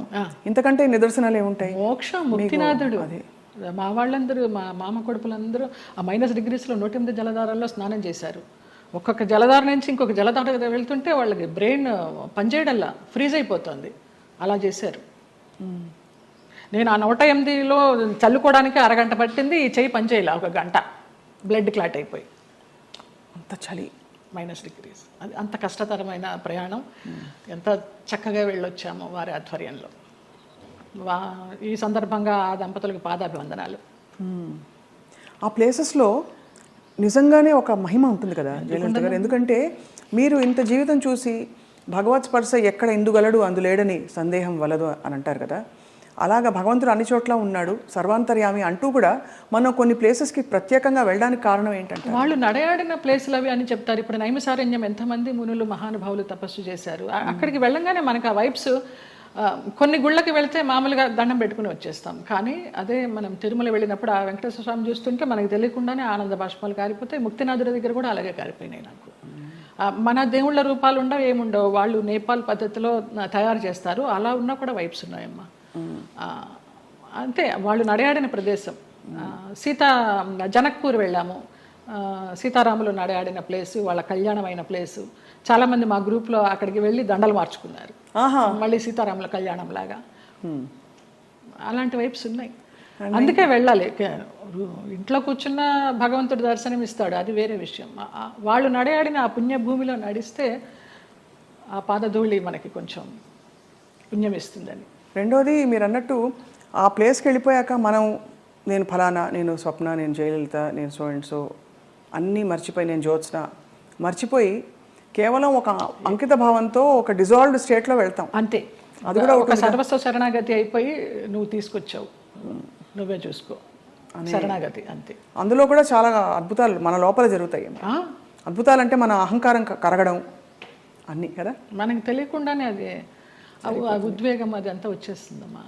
ఇంతకంటే నిదర్శనాలు ఏముంటాయి? మోక్షం, ముక్తినాథుడు. మా వాళ్ళందరూ, మా మామ కొడుకులందరూ ఆ -degreesలో 108 జలధారాల్లో స్నానం చేశారు. ఒక్కొక్క జలధార నుంచి ఇంకొక జలధార వెళ్తుంటే వాళ్ళకి బ్రెయిన్ పనిచేయడంలా ఫ్రీజ్ అయిపోతుంది, అలా చేశారు. నేను ఆ 108లో చల్లుకోవడానికి అరగంట పట్టింది, ఈ చెయ్యి పనిచేయాల 1 గంట, బ్లడ్ క్లాట్ అయిపోయి. అంత చలి. -degrees. అది అంత కష్టతరమైన ప్రయాణం. ఎంత చక్కగా వెళ్ళొచ్చామో వారి ఆధ్వర్యంలో. ఈ సందర్భంగా ఆ దంపతులకు పాదాభివందనాలు. ఆ ప్లేసెస్లో నిజంగానే ఒక మహిమ ఉంటుంది కదా జయలలిత గారు, ఎందుకంటే మీరు ఇంత జీవితం చూసి భగవత్ స్పర్శ ఎక్కడ ఎందుగలడు అందులేడని సందేహం వలదు అని అంటారు కదా, అలాగా భగవంతుడు అన్ని చోట్ల ఉన్నాడు సర్వాంతర్యామి అంటూ కూడా మనం కొన్ని ప్లేసెస్కి ప్రత్యేకంగా వెళ్ళడానికి కారణం ఏంటంటే వాళ్ళు నడయాడిన ప్లేసులు అవి అని చెప్తారు. ఇప్పుడు నైమిసారణ్యం ఎంతమంది మునులు మహానుభావులు తపస్సు చేశారు. అక్కడికి వెళ్ళంగానే మనకు ఆ వైబ్స్, కొన్ని గుళ్ళకి వెళ్తే మామూలుగా దండం పెట్టుకుని వచ్చేస్తాం, కానీ అదే మనం తిరుమల వెళ్ళినప్పుడు ఆ వెంకటేశ్వర స్వామి చూస్తుంటే మనకు తెలియకుండానే ఆనంద బాష్పాలు కారిపోతాయి. ముక్తినాథుడి దగ్గర కూడా అలాగే కారిపోయినాయి నాకు. మన దేవుళ్ళ రూపాలు ఉండవు, ఏముండవు, వాళ్ళు నేపాల్ పద్ధతిలో తయారు చేస్తారు, అలా ఉన్నా కూడా వైబ్స్ ఉన్నాయమ్మా. అంతే, వాళ్ళు నడయాడిన ప్రదేశం. జనక్పూర్ వెళ్ళాము, సీతారాములు నడయాడిన ప్లేసు, వాళ్ళ కళ్యాణమైన ప్లేసు. చాలామంది మా గ్రూప్లో అక్కడికి వెళ్ళి దండలు మార్చుకున్నారు, మళ్ళీ సీతారాముల కళ్యాణం లాగా. అలాంటి వైబ్స్ ఉన్నాయి, అందుకే వెళ్ళాలి. ఇంట్లో కూర్చున్న భగవంతుడు దర్శనం ఇస్తాడు, అది వేరే విషయం. వాళ్ళు నడయాడిన ఆ పుణ్యభూమిలో నడిస్తే ఆ పాదధూళి మనకి కొంచెం పుణ్యం ఇస్తుందని. రెండోది మీరు అన్నట్టు ఆ ప్లేస్కి వెళ్ళిపోయాక నేను ఫలానా, నేను స్వప్న, నేను జయలలిత, నేను సో అండ్ సో అన్నీ మర్చిపోయి, నేను జ్యోత్స్న మర్చిపోయి కేవలం ఒక అంకిత భావంతో ఒక డిజాల్వ్డ్ స్టేట్లో వెళ్తాం. అంతే, అది కూడా ఒక సర్వస్వ శరణాగతి అయిపోయి నువ్వు తీసుకొచ్చావు, నువ్వే చూసుకో, శరణాగతి అంతే. అందులో కూడా చాలా అద్భుతాలు మన లోపల జరుగుతాయి. అద్భుతాలు అంటే మన అహంకారం కరగడం అన్నీ కదా, మనకి తెలియకుండానే అది ఆ ఉద్వేగం అది అంతా వచ్చేస్తుందమ్మా.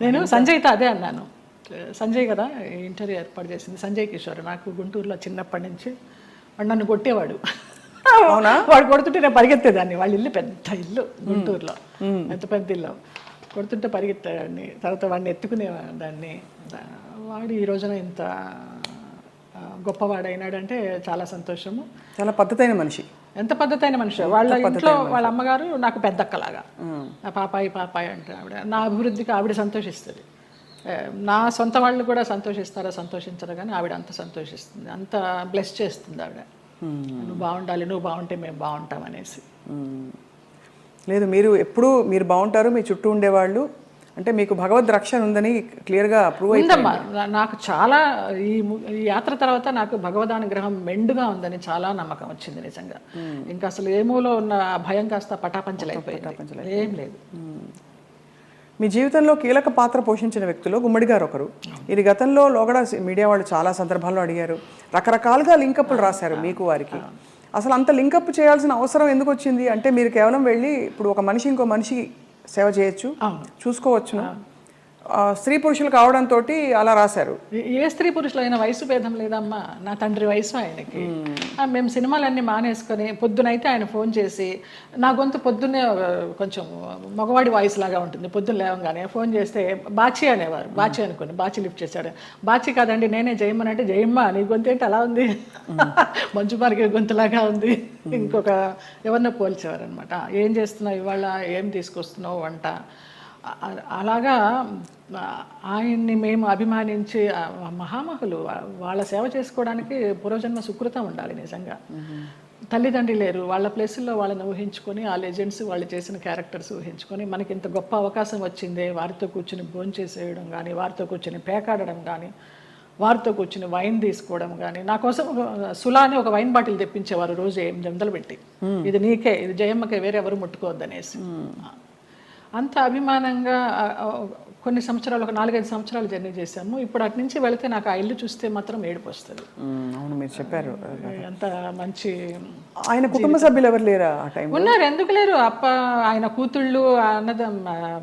నేను సంజయ్తో అదే అన్నాను. సంజయ్ కదా ఇంటర్వ్యూ ఏర్పాటు చేసింది, సంజయ్ కిషోర్. నాకు గుంటూరులో చిన్నప్పటి నుంచి వాడు నన్ను కొట్టేవాడు. వాడు కొడుతుంటే నేను పరిగెత్తేదాన్ని. వాళ్ళ ఇల్లు పెద్ద ఇల్లు గుంటూరులో, ఎంత పెద్ద ఇల్లు. కొడుతుంటే పరిగెత్తేదాన్ని, తర్వాత వాడిని ఎత్తుకునేదాన్ని. వాడు ఈ రోజున ఇంత గొప్పవాడైనాడంటే చాలా సంతోషము. చాలా పద్ధతైన మనిషి, ఎంత పద్ధతైన మనిషి. వాళ్ళ ఇంట్లో వాళ్ళ అమ్మగారు నాకు పెద్దక్కలాగా, పాపాయి అంటే ఆవిడ. నా అభివృద్ధికి ఆవిడ సంతోషిస్తుంది. నా సొంత వాళ్ళు కూడా సంతోషిస్తారో సంతోషించరు, కానీ ఆవిడ అంత సంతోషిస్తుంది, అంత బ్లెస్ చేస్తుంది ఆవిడ. నువ్వు బాగుండాలి, నువ్వు బాగుంటే మేము బాగుంటాం అనేసి. లేదు, మీరు మీరు బాగుంటారు, మీ చుట్టూ ఉండేవాళ్ళు అంటే మీకు భగవద్ రక్షణ ఉందని క్లియర్గా ప్రూవ్ అయిందమ్మా. నాకు చాలా ఈ యాత్ర తర్వాత నాకు భగవదానుగ్రహం మెండుగా ఉందని చాలా నమ్మకం వచ్చింది నిజంగా. ఇంకా అసలు ఏమూలో ఉన్న భయం కాస్త పటాపంచలైపోయింది, ఏం లేదు. మీ జీవితంలో కీలక పాత్ర పోషించిన వ్యక్తులు గుమ్మడి గారు ఒకరు. ఇది గతంలో లోగడ మీడియా వాళ్ళు చాలా సందర్భాల్లో అడిగారు, రకరకాలుగా లింకప్లు రాశారు మీకు వారికి. అసలు అంత లింకప్ చేయాల్సిన అవసరం ఎందుకు వచ్చింది? అంటే మీరు కేవలం వెళ్ళి ఇప్పుడు ఒక మనిషి ఇంకో మనిషి సేవ చేయొచ్చు, చూసుకోవచ్చును, స్త్రీ పురుషులు కావడంతో అలా రాశారు. ఏ స్త్రీ పురుషులైన వయసు భేదం లేదమ్మా. నా తండ్రి వయసు ఆయనకి. మేము సినిమాలన్నీ మానేసుకొని పొద్దునైతే ఆయన ఫోన్ చేసి, నా గొంతు పొద్దున్నే కొంచెం మగవాడి వాయిస్ లాగా ఉంటుంది, పొద్దున్న లేవగానే ఫోన్ చేస్తే బాచి అనేవారు. బాచి అనుకోండి, బాచి లిఫ్ట్ చేశాడు. బాచి కాదండి నేనే జయమ్మని అంటే, జయమ్మ నీ గొంతు ఏంటి అలా ఉంది, మంచు మార్గ గొంతులాగా ఉంది. ఇంకొక ఎవరినో పోల్చేవారు అనమాట. ఏం చేస్తున్నావు ఇవాళ, ఏం తీసుకొస్తున్నావు వంట. అలాగా ఆయన్ని మేము అభిమానించి, మహామహులు, వాళ్ళ సేవ చేసుకోవడానికి పూర్వజన్మ సుకృతం ఉండాలి నిజంగా. తల్లిదండ్రి లేరు, వాళ్ళ ప్లేసుల్లో వాళ్ళని ఊహించుకొని, ఆ లెజెండ్స్ వాళ్ళు చేసిన క్యారెక్టర్స్ ఊహించుకొని, మనకి ఇంత గొప్ప అవకాశం వచ్చిందే, వారితో కూర్చుని భోంచేసేయడం కానీ, వారితో కూర్చుని పేకాడడం కానీ, వారితో కూర్చుని వైన్ తీసుకోవడం కానీ. నా కోసం సులాని ఒక వైన్ బాటిల్ తెప్పించేవారు రోజు 800 పెట్టి, ఇది నీకే, ఇది జయమ్మకే, వేరే ఎవరు ముట్టుకోవద్దనేసి. అంత అభిమానంగా కొన్ని సంవత్సరాలు, ఒక 4-5 సంవత్సరాలు జర్నీ చేశాము. ఇప్పుడు అటు నుంచి వెళితే నాకు ఆ ఇల్లు చూస్తే మాత్రం ఏడుపు వస్తుంది. అవును, మీరు చెప్పారు. అంత మంచి. ఆయన కుటుంబ సభ్యులు ఎవరు లేరా ఆ టైం? ఉన్నారు, ఎందుకు లేరు. ఆయన కూతుళ్ళు,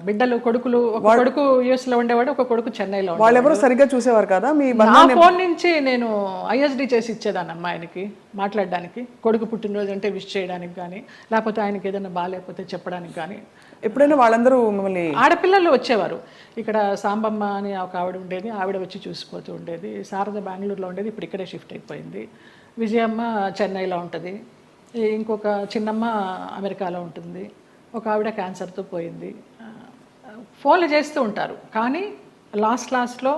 బిడ్డలు, కొడుకులు. ఒక కొడుకు US లో ఉండేవాడు, ఒక కొడుకు చెన్నైలో. వాళ్ళు ఎవరు సరిగ్గా చూసేవారు కదా? నా ఫోన్ నుంచి నేను ISD చేసి ఇచ్చేదాన్నమ్మా ఆయనకి మాట్లాడడానికి. కొడుకు పుట్టినరోజు అంటే విష్ చేయడానికి కానీ, లేకపోతే ఆయనకి ఏదైనా బాగాలేకపోతే చెప్పడానికి కానీ. ఎప్పుడైనా వాళ్ళందరూ మిమ్మల్ని, ఆడపిల్లలు వచ్చేవారు. ఇక్కడ సాంబమ్మ అని ఒక ఆవిడ ఉండేది, ఆవిడ వచ్చి చూసిపోతూ ఉండేది. శారద బెంగళూరులో ఉండేది, ఇప్పుడు ఇక్కడే షిఫ్ట్ అయిపోయింది. విజయమ్మ చెన్నైలో ఉంటుంది, ఇంకొక చిన్నమ్మ అమెరికాలో ఉంటుంది, ఒక ఆవిడ క్యాన్సర్తో పోయింది. ఫోన్లు చేస్తూ ఉంటారు, కానీ లాస్ట్లో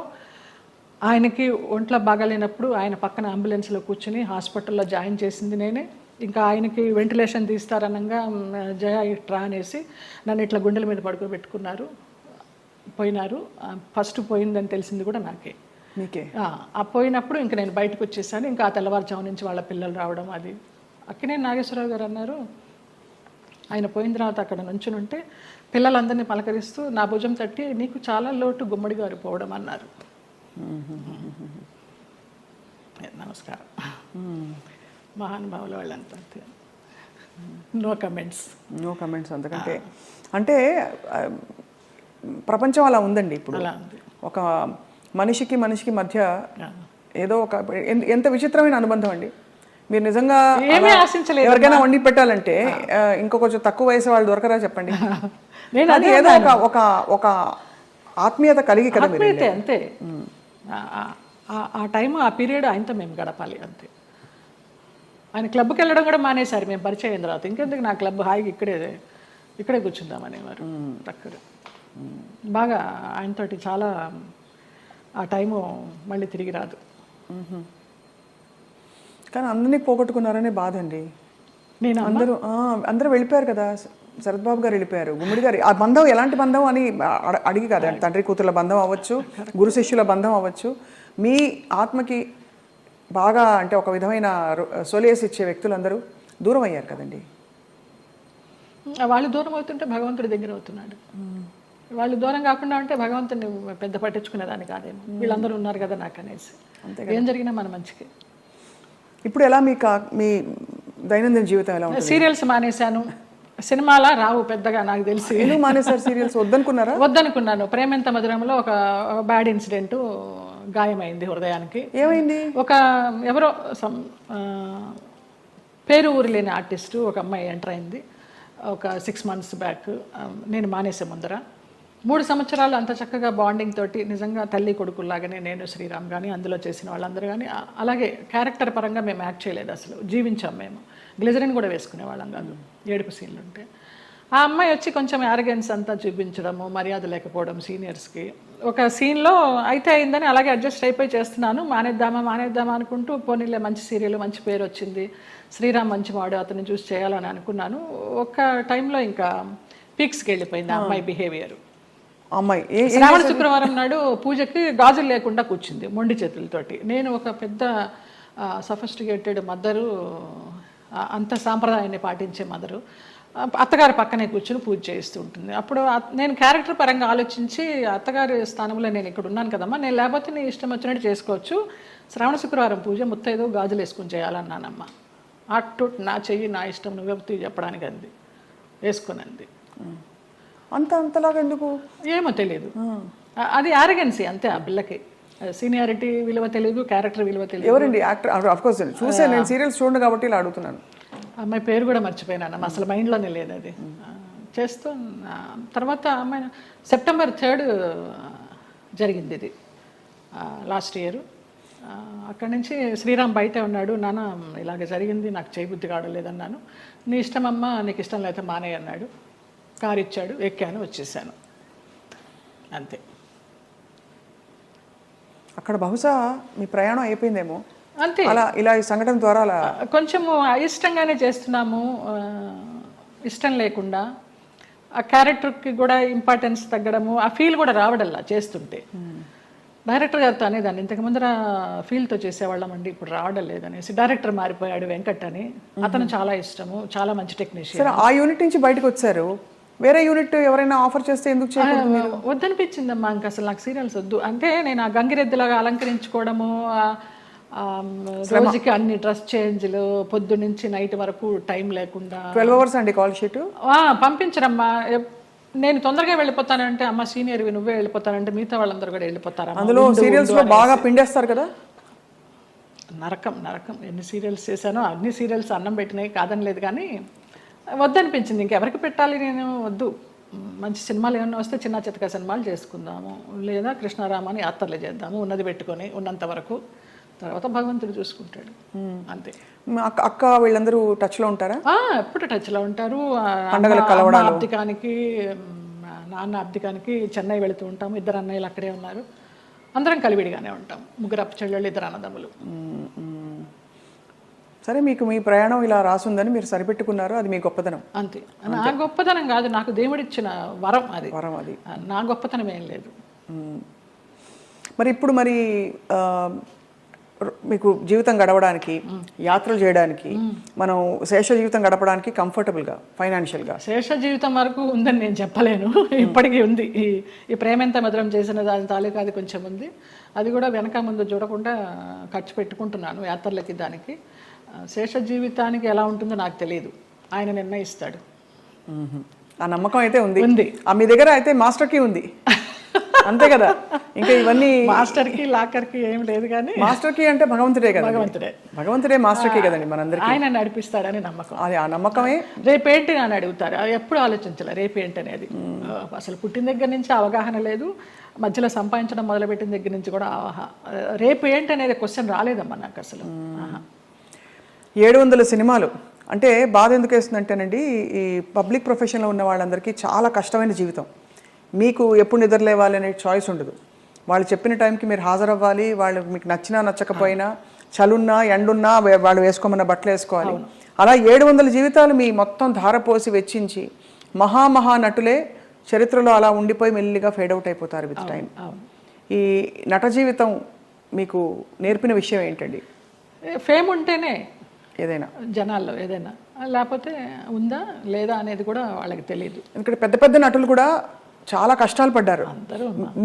ఆయనకి ఒంట్లో బాగాలేనప్పుడు ఆయన పక్కన అంబులెన్స్లో కూర్చుని హాస్పిటల్లో జాయిన్ చేసింది నేనే. ఇంకా ఆయనకి వెంటిలేషన్ తీస్తారనగా జయ ఇట్రా అనేసి నన్ను ఇట్లా గుండెల మీద పడుకోబెట్టుకున్నారు, పోయినారు. ఫస్ట్ పోయిందని తెలిసింది కూడా నాకే. మీకే? ఆ పోయినప్పుడు ఇంకా నేను బయటకు వచ్చేసాను. ఇంకా ఆ తెల్లవారుజాము నుంచి వాళ్ళ పిల్లలు రావడం అది. అక్కినేని నాగేశ్వరరావు గారు అన్నారు, ఆయన పోయిన తర్వాత అక్కడ నుంచుని ఉంటే పిల్లలందరినీ పలకరిస్తూ నా భుజం తట్టి నీకు చాలా లోటు గుమ్మడి గారు పోవడం అన్నారు. నమస్కారం. మహానుభావులు వాళ్ళంతా. No comments. No comments. అందుకంటే అంటే ప్రపంచం అలా ఉందండి ఇప్పుడు. అలా ఉంది. ఒక మనిషికి మనిషికి మధ్య ఏదో ఒక ఎంత విచిత్రమైన అనుబంధం అండి. మీరు నిజంగా ఏమీ ఆశించలేదు. ఎవరికైనా వండి పెట్టాలంటే ఇంకో కొంచెం తక్కువ వయసు వాళ్ళు దొరకరా చెప్పండి. నేను ఏదో ఒక ఒక ఆత్మీయత కలిగి కదా మీరు. అంతే. ఆ టైం ఆ పీరియడ్ ఆయనతో మేము గడపాలి అంతే. ఆయన క్లబ్కి వెళ్ళడం కూడా మానేశారు మేము పరిచయం అయిన తర్వాత. ఇంకెందుకు నా క్లబ్ హాయిగా ఇక్కడే కూర్చుందామనేవారు. తక్కువ బాగా ఆయనతోటి చాలా ఆ టైము మళ్ళీ తిరిగి రాదు. కానీ అందరినీ పోగొట్టుకున్నారనే బాధ అండి. నేను అందరూ వెళ్ళిపోయారు కదా. శరత్ బాబు గారు వెళ్ళిపోయారు, గుమ్మడి గారు. ఆ బంధం ఎలాంటి బంధం అని అడిగి కదా, తండ్రి కూతుర్ల బంధం అవ్వచ్చు, గురు శిష్యుల బంధం అవ్వచ్చు. మీ ఆత్మకి బాగా అంటే ఒక విధమైన సొలేస్ ఇచ్చే వ్యక్తులందరూ దూరం అయ్యారు కదండి. వాళ్ళు దూరం అవుతుంటే భగవంతుడి దగ్గర అవుతున్నాడు. వాళ్ళు దూరం కాకుండా ఉంటే భగవంతుని పెద్ద పట్టించుకునేదాన్ని కాదేమో. వీళ్ళందరూ ఉన్నారు కదా నాకు అనేసి. ఏం జరిగినా మన మంచికి. ఇప్పుడు ఎలా మీ దైనందిన జీవితం ఎలా ఉంటుంది? సీరియల్స్ మానేశాను. సినిమాలా రావు పెద్దగా నాకు తెలిసి. ఎందుకు మానేశారు సీరియల్స్? వద్దనుకున్నారా? వద్దనుకున్నాను. ప్రేమెంత మధురంలో ఒక బ్యాడ్ ఇన్సిడెంట్, గాయమైంది హృదయానికి. ఏమైంది? ఎవరో పేరు ఊరు లేని ఆర్టిస్టు ఒక అమ్మాయి ఎంటర్ అయింది ఒక 6 months బ్యాక్. నేను మానేసే ముందర 3 సంవత్సరాలు అంత చక్కగా బాండింగ్ తోటి నిజంగా తల్లి కొడుకుల్లాగానే నేను, శ్రీరామ్ కానీ అందులో చేసిన వాళ్ళందరూ కానీ అలాగే క్యారెక్టర్ పరంగా మేము యాక్ట్ చేయలేదు, అసలు జీవించాం మేము. గ్లిజరిన్ కూడా వేసుకునే వాళ్ళం కాదు ఏడుపు సీన్లు ఉంటే. ఆ అమ్మాయి వచ్చి కొంచెం యారగెన్స్ అంతా చూపించడము, మర్యాద లేకపోవడం సీనియర్స్కి. ఒక సీన్లో అయితే అయిందని అలాగే అడ్జస్ట్ అయిపోయి చేస్తున్నాను. మానేద్దామా అనుకుంటూ పోనీలే మంచి సీరియల్, మంచి పేరు వచ్చింది, శ్రీరామ్ మంచి వాడు, అతన్ని చూసి చేయాలని అనుకున్నాను. ఒక టైంలో ఇంకా పీక్స్కి వెళ్ళిపోయింది ఆ అమ్మాయి బిహేవియర్. అమ్మాయి శ్రావణ శుక్రవారం నాడు పూజకి గాజులు లేకుండా కూర్చుంది మొండి చేతులతోటి. నేను ఒక పెద్ద సఫిస్టికేటెడ్ మదరు, అంత సాంప్రదాయాన్ని పాటించే మదరు, అత్తగారి పక్కనే కూర్చుని పూజ చేస్తూ ఉంటుంది. అప్పుడు నేను క్యారెక్టర్ పరంగా ఆలోచించి అత్తగారి స్థానంలో నేను ఇక్కడ ఉన్నాను కదమ్మా, నేను లేకపోతే నీ ఇష్టం వచ్చినట్టు చేసుకోవచ్చు, శ్రావణ శుక్రవారం పూజ ముత్తైదో గాజులు వేసుకుని చేయాలన్నానమ్మా. అటు నా చెయ్యి నా ఇష్టం, నువ్వే చెప్పడానికి అంది, వేసుకునంది. అంతలాగా ఎందుకు ఏమో తెలియదు. అది ఆరగెన్సీ అంతే. ఆ పిల్లకి సీనియారిటీ విలువ తెలియదు, క్యారెక్టర్ విలువ తెలియదు. ఎవరండి యాక్టర్? ఆఫ్ కోర్స్ చూసే, నేను సీరియల్స్ చూడండి కాబట్టి ఇలా అడుగుతున్నాను. అమ్మాయి పేరు కూడా మర్చిపోయినాను, అసలు మైండ్లోనే లేదు అది. చేస్తూ తర్వాత అమ్మాయి September 3 జరిగింది ఇది, లాస్ట్ ఇయర్. అక్కడి నుంచి శ్రీరామ్ బయటే ఉన్నాడు. నాన్న ఇలాగ జరిగింది, నాకు చేయబుద్ధి కావడలేదన్నాను. నీ ఇష్టం అమ్మ, నీకు ఇష్టం లేకపోతే మానే అన్నాడు. కారు ఇచ్చాడు, ఎక్కాను, వచ్చేసాను అంతే. అక్కడ బహుశా మీ ప్రయాణం అయిపోయిందేమో అంతే. అలా ఇలా ఈ సంఘటన ద్వారా అలా కొంచెము అయిష్టంగానే చేస్తున్నాము, ఇష్టం లేకుండా. ఆ క్యారెక్టర్కి కూడా ఇంపార్టెన్స్ తగ్గడము, ఆ ఫీల్ కూడా రావడల్లా చేస్తుంటే. డైరెక్టర్ గారితో అనేదాన్ని, ఇంతకు ముందర ఫీల్తో చేసేవాళ్ళం అండి, ఇప్పుడు రావడం లేదనేసి. డైరెక్టర్ మారిపోయాడు, వెంకట్ అని, అతను చాలా ఇష్టము, చాలా మంచి టెక్నీషియన్. ఆ యూనిట్ నుంచి బయటకు వచ్చారు, వేరే యూనిట్ ఎవరైనా ఆఫర్ చేస్తే ఎందుకు చేయకూడదు? వద్దనిపించిందమ్మా, ఇంక అసలు నాకు సీరియల్స్ వద్దు. అంటే నేను ఆ గంగిరెద్దులాగా అలంకరించుకోవడము, రోజుకి అన్ని డ్రెస్ చేంజ్లు, పొద్దు నుంచి నైట్ వరకు టైం లేకుండా. 12 hours అండి కాల్ షీట్. పంపించరమ్మా. నేను తొందరగా వెళ్ళిపోతానంటే, అమ్మ సీనియర్వి నువ్వే వెళ్ళిపోతానంటే మిగతా వాళ్ళందరూ కూడా వెళ్ళిపోతారు. అందులో సీరియల్స్ లో బాగా పిండేస్తారు కదా. నరకం. ఎన్ని సీరియల్స్ చేశానో అన్ని సీరియల్స్ అన్నం పెట్టినాయి, కాదని లేదు. కానీ వద్దనిపించింది, ఇంకెవరికి పెట్టాలి, నేను వద్దు. మంచి సినిమాలు ఏమన్నా వస్తే చిన్న చితక సినిమాలు చేసుకుందాము, లేదా కృష్ణారామాని యాత్రలు చేద్దాము, ఉన్నది పెట్టుకొని ఉన్నంత వరకు, తర్వాత భగవంతుడు చూసుకుంటాడు అంతే. అక్క వీళ్ళందరూ టచ్లో ఉంటారా? ఎప్పుడు టచ్లో ఉంటారు. అబ్దికానికి, నాన్న అబ్దికానికి చెన్నై వెళుతూ ఉంటాము. 2 అన్నయ్యలు అక్కడే ఉన్నారు. అందరం కలివిడిగానే ఉంటాం. ముగ్గురు చెల్లెళ్ళు, 2 అన్నదమ్ములు. సరే, మీకు మీ ప్రయాణం ఇలా రాసుందని మీరు సరిపెట్టుకున్నారు, అది మీ గొప్పతనం. అంతే. నా గొప్పతనం కాదు, నాకు దేవుడిచ్చిన వరం అది. నా గొప్పతనం ఏం లేదు. మరి ఇప్పుడు మరి మీకు జీవితం గడవడానికి, యాత్రలు చేయడానికి, మనం శేష జీవితం గడపడానికి కంఫర్టబుల్గా ఫైనాన్షియల్గా? శేష జీవితం వరకు ఉందని నేను చెప్పలేను, ఇప్పటికీ ఉంది. ఈ ప్రేమెంత మధురం చేసిన దాని తాలూకా అది కొంచెం ఉంది. అది కూడా వెనక ముందు చూడకుండా ఖర్చు పెట్టుకుంటున్నాను యాత్రలకి, దానికి. శేష జీవితానికి ఎలా ఉంటుందో నాకు తెలియదు, ఆయన నిర్ణయిస్తాడు. ఆ నమ్మకం అయితే ఉంది. మీ దగ్గర అయితే మాస్టర్ కీ ఉంది, అంతే కదా? ఇంకా ఇవన్నీ మాస్టర్కి లాకర్కి ఏం లేదు, కానీ మాస్టర్ కీ అంటే భగవంతుడే కదా. భగవంతుడే మాస్టర్ కీ కదండి మనందరికీ. ఆయన నడిపిస్తాడని నమ్మకం. అది ఆ నమ్మకమే. రేపేంటి అని అడుగుతారు, అది ఎప్పుడు ఆలోచించాలి రేపేంటి అనేది. అసలు పుట్టిన దగ్గర నుంచి అవగాహన లేదు, మధ్యలో సంపాదించడం మొదలుపెట్టిన దగ్గర నుంచి కూడా రేపు ఏంటి అనేది క్వశ్చన్ రాలేదమ్మా నాకు అసలు. 700 సినిమాలు అంటే బాధ ఎందుకు వేస్తుందంటేనండి, ఈ పబ్లిక్ ప్రొఫెషన్లో ఉన్న వాళ్ళందరికీ చాలా కష్టమైన జీవితం. మీకు ఎప్పుడు నిద్రలేవాలి అనే చాయిస్ ఉండదు. వాళ్ళు చెప్పిన టైంకి మీరు హాజరవ్వాలి, వాళ్ళు మీకు నచ్చినా నచ్చకపోయినా, చలున్నా ఎండున్నా వాళ్ళు వేసుకోమన్న బట్టలు వేసుకోవాలి. అలా 700 జీవితాలు మీ మొత్తం ధారపోసి వెచ్చించి మహా నటులే చరిత్రలో అలా ఉండిపోయి మెల్లిగా ఫేడ్ అవుట్ అయిపోతారు విత్ టైం. ఈ నట జీవితం మీకు నేర్పిన విషయం ఏంటండి? ఫేమ్ ఉంటేనే ఏదైనా జనాల్లో ఏదైనా, లేకపోతే ఉందా లేదా అనేది కూడా వాళ్ళకి తెలియదు. ఎందుకంటే పెద్ద పెద్ద నటులు కూడా చాలా కష్టాలు పడ్డారు.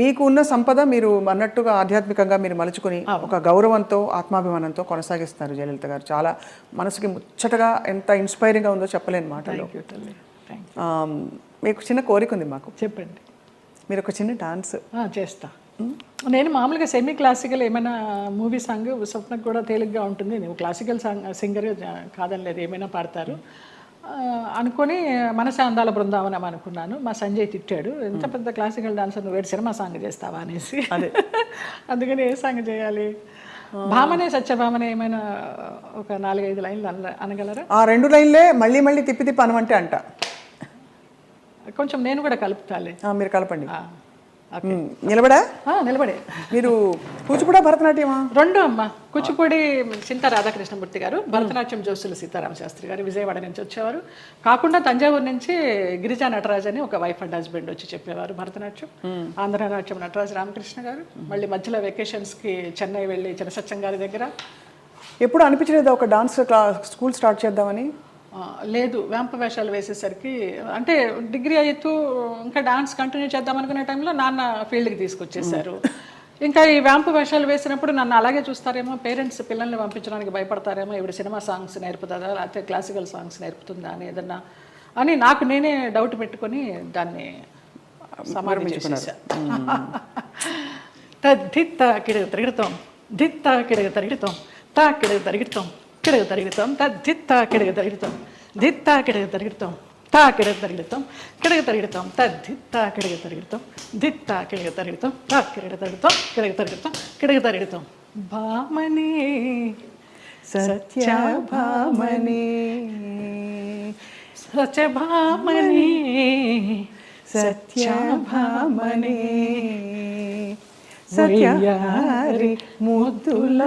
మీకు ఉన్న సంపద మీరు అన్నట్టుగా ఆధ్యాత్మికంగా మీరు మలుచుకుని ఒక గౌరవంతో, ఆత్మాభిమానంతో కొనసాగిస్తున్నారు జయలలిత గారు. చాలా మనసుకి ముచ్చటగా, ఎంత ఇన్స్పైరింగ్గా ఉందో చెప్పలేని మాటలు. మీకు చిన్న కోరిక ఉంది మాకు. చెప్పండి. మీరు ఒక చిన్న డాన్స్ చేస్తా. నేను మామూలుగా సెమీ క్లాసికల్ ఏమైనా మూవీ సాంగ్ స్వప్నకు కూడా తేలిగ్గా ఉంటుంది. నువ్వు క్లాసికల్ సింగర్ కాదని లేదు, ఏమైనా పాడతారు అనుకొని మనసే అందాల బృందావనం అనుకున్నాను. మా సంజయ్ తిట్టాడు, ఎంత పెద్ద క్లాసికల్ డాన్సర్ నువ్వు వేడి సినిమా సాంగ్ చేస్తావా అనేసి. అందుకని ఏ సాంగ్ చేయాలి? భామనే సత్యభామనే ఏమైనా ఒక 4-5 లైన్లు అనగలరా? ఆ 2 లైన్లే మళ్ళీ మళ్ళీ తిప్పి అనమంటే అంట. కొంచెం నేను కూడా కలుపుతాలే. మీరు కలపండి. నిలబడే మీరు కూచిపూడి భరతనాట్యమా? 2 అమ్మ. కూచిపూడి చింతా రాధాకృష్ణమూర్తి గారు, భరతనాట్యం జోసుల సీతారామ శాస్త్రి గారు విజయవాడ నుంచి వచ్చేవారు. కాకుండా తంజావూరు నుంచి గిరిజా నటరాజ్ అని ఒక వైఫ్ అండ్ హస్బెండ్ వచ్చి చెప్పేవారు భరతనాట్యం. ఆంధ్రనాట్యం నటరాజ్ రామకృష్ణ గారు. మళ్ళీ మధ్యలో వెకేషన్స్కి చెన్నై వెళ్ళి చినసత్యం గారి దగ్గర. ఎప్పుడు అనిపించలేదు ఒక డాన్స్ స్కూల్ స్టార్ట్ చేద్దామని? లేదు, వేంప వేషాలు వేసేసరికి, అంటే డిగ్రీ అవుతూ ఇంకా డాన్స్ కంటిన్యూ చేద్దాం అనుకునే టైంలో నాన్న ఫీల్డ్కి తీసుకొచ్చేసారు. ఇంకా ఈ వేంప వేషాలు వేసినప్పుడు నన్ను అలాగే చూస్తారేమో, పేరెంట్స్ పిల్లల్ని పంపించడానికి భయపడతారేమో, ఇవి సినిమా సాంగ్స్ నేర్పుతుందా లేకపోతే క్లాసికల్ సాంగ్స్ నేర్పుతుందా అని ఏదన్నా అని నాకు నేనే డౌట్ పెట్టుకొని దాన్ని సమారంభించేసాను. దిత్త కిడగ తిరుగుతాం, దిత్త కిడగ తిరుగుతాం, తా కిడగ తిరుగుతాం, కిడగ తిరుగుతాం, దిత్త కిడగ తిరుగుతాం, దిత్త కిడగ తిరుగుతాం, తా కిడగ తిరుగుతాం, కిడగ తిరుగుతాం, దిత్త కిడగ తిరుగుతాం, దిత్త కిడగ తిరుగుతాం, తా కిడగ తిరుగుతాం, కిడగ తిరుగుతాం, కిడగ తిరుగుతాం. భామని సత్యభామని, సత్యభామని, సత్యభామని, సత్యారి ముద్దుల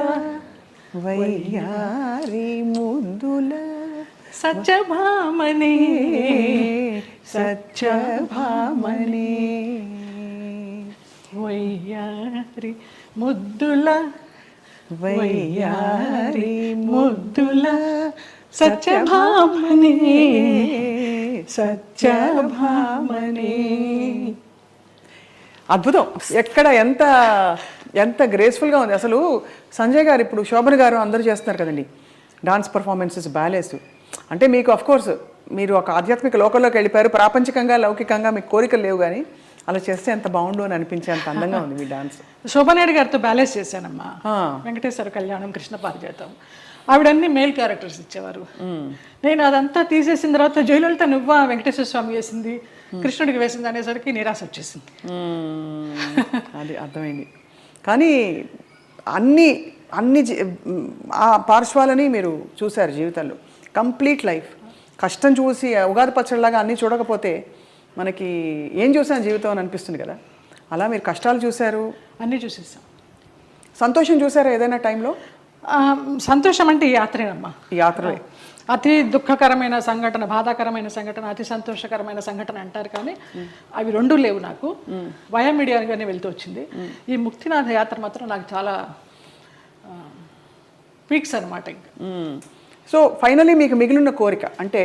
వయ్యారి ముద్దుల, సత్యభామని, సత్యభామని, వయ్యారి ముద్దుల, వయ్యారి ముద్దుల, సత్యభామని, సత్యభామని. అద్భుతం. ఎక్కడ ఎంత ఎంత గ్రేస్ఫుల్గా ఉంది అసలు. సంజయ్ గారు, ఇప్పుడు శోభన్ గారు అందరూ చేస్తున్నారు కదండి డాన్స్ పర్ఫార్మెన్సెస్, బ్యాలేస్. అంటే మీకు కోర్స్ మీరు ఒక ఆధ్యాత్మిక లోకంలోకి వెళ్ళిపోయారు. ప్రాపంచికంగా లౌకికంగా మీకు కోరికలు లేవు, కానీ అలా చేస్తే ఎంత బాగుండు అని అనిపించే అంత అందంగా ఉంది మీ డాన్స్. శోభనాయుడు గారితో బ్యాలెన్స్ చేశానమ్మా. వెంకటేశ్వర కళ్యాణం, కృష్ణ పారిజాతం, ఆవిడన్నీ మేల్ క్యారెక్టర్స్ ఇచ్చేవారు. నేను అదంతా తీసేసిన తర్వాత జయలలిత నువ్వా వెంకటేశ్వర స్వామి వేసింది, కృష్ణుడికి వేసింది అనేసరికి నిరాశ వచ్చేసింది. అది అర్థమైంది. కానీ అన్ని అన్ని ఆ పార్శ్వాలని మీరు చూశారు జీవితంలో. కంప్లీట్ లైఫ్ కష్టం చూసి ఉగాది పచ్చడిలాగా అన్నీ చూడకపోతే మనకి ఏం చూసాను జీవితం అని అనిపిస్తుంది కదా. అలా మీరు కష్టాలు చూశారు, అన్నీ చూసేసాం. సంతోషం చూసారా ఏదైనా టైంలో? సంతోషం అంటే ఈ యాత్రేనమ్మా. ఈ యాత్ర అతి దుఃఖకరమైన సంఘటన, బాధాకరమైన సంఘటన, అతి సంతోషకరమైన సంఘటన అంటారు, కానీ అవి రెండూ లేవు నాకు. వయా మీడియాగానే వెళ్తూ వచ్చింది. ఈ ముక్తినాథ యాత్ర మాత్రం నాకు చాలా పీక్స్ అనమాట. ఇంకా సో ఫైనలీ మీకు మిగిలిన కోరిక, అంటే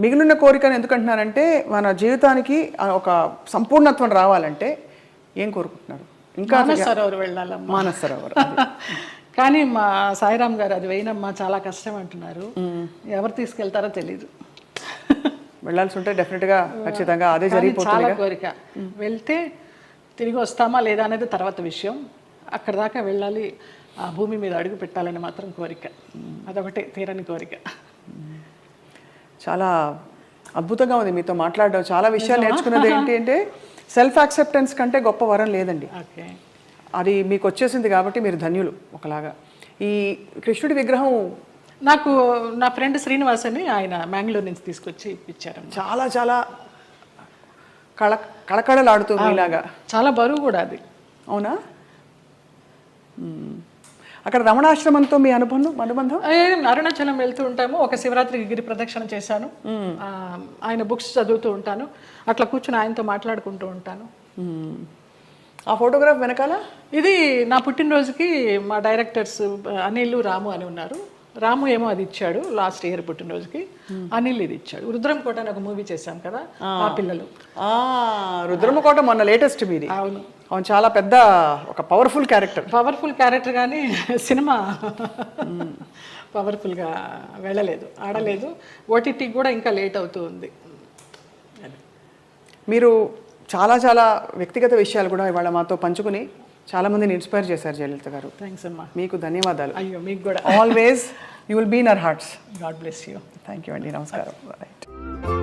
మిగిలిన కోరికను ఎందుకంటున్నారంటే మన జీవితానికి ఒక సంపూర్ణత్వం రావాలంటే ఏం కోరుకుంటున్నారు? ఇంకా మానస సరోవర్ వెళ్ళాలమ్మా. మానస సరోవర్ కానీ మా సాయిరామ్ గారు అది వేయనమ్మా చాలా కష్టం అంటున్నారు. ఎవరు తీసుకెళ్తారో తెలీదు. వెళ్ళాల్సి ఉంటే డెఫినెట్గా ఖచ్చితంగా అదే జరిగిపోతుంది. చాలా కోరిక. వెళ్తే తిరిగి వస్తామా లేదా అనేది తర్వాత విషయం. అక్కడ దాకా వెళ్ళాలి, ఆ భూమి మీద అడుగు పెట్టాలని మాత్రం కోరిక. అదొకటే తీరని కోరిక. చాలా అద్భుతంగా ఉంది మీతో మాట్లాడడం. చాలా విషయాలు నేర్చుకున్నది ఏంటి అంటే సెల్ఫ్ యాక్సెప్టెన్స్ కంటే గొప్ప వరం లేదండి. ఓకే, అది మీకు వచ్చేసింది కాబట్టి మీరు ధన్యులు. ఒకలాగా ఈ కృష్ణుడి విగ్రహం నాకు నా ఫ్రెండ్ శ్రీనివాస్ అని ఆయన మ్యాంగ్లూర్ నుంచి తీసుకొచ్చి ఇప్పించారు. చాలా చాలా కళకళలాడుతుంది ఇలాగా. చాలా బరువు కూడా అది. అవునా? అక్కడ రమణాశ్రమంతో మీ అనుబంధం? అరుణాచలం వెళ్తూ ఉంటాము. ఒక శివరాత్రికి గిరి ప్రదక్షిణ చేశాను. ఆయన బుక్స్ చదువుతూ ఉంటాను. అట్లా కూర్చుని ఆయనతో మాట్లాడుకుంటూ ఉంటాను. ఆ ఫోటోగ్రాఫ్ వెనకాల ఇది నా పుట్టినరోజుకి మా డైరెక్టర్స్ అనిల్, రాము అని ఉన్నారు. రాము ఏమో అది ఇచ్చాడు లాస్ట్ ఇయర్ పుట్టినరోజుకి. అనిల్ ఇది ఇచ్చాడు. రుద్రంకోట అని ఒక మూవీ చేశాం కదా, ఆ పిల్లలు. రుద్రమకోట మొన్న లేటెస్ట్ మీది. అవును, అవును, చాలా పెద్ద ఒక పవర్ఫుల్ క్యారెక్టర్ కానీ సినిమా పవర్ఫుల్గా వెళ్ళలేదు, ఆడలేదు. ఓటీటీ కూడా ఇంకా లేట్ అవుతూ ఉంది. మీరు చాలా చాలా వ్యక్తిగత విషయాలు కూడా ఇవాళ మాతో పంచుకుని చాలా మందిని ఇన్స్పైర్ చేశారు జయలలిత గారు. థ్యాంక్స్ అమ్మా. మీకు ధన్యవాదాలు. అయ్యో మీకు కూడా. Always you will be in our hearts. God bless you. Thank you అండి. నమస్కారం. రైట్.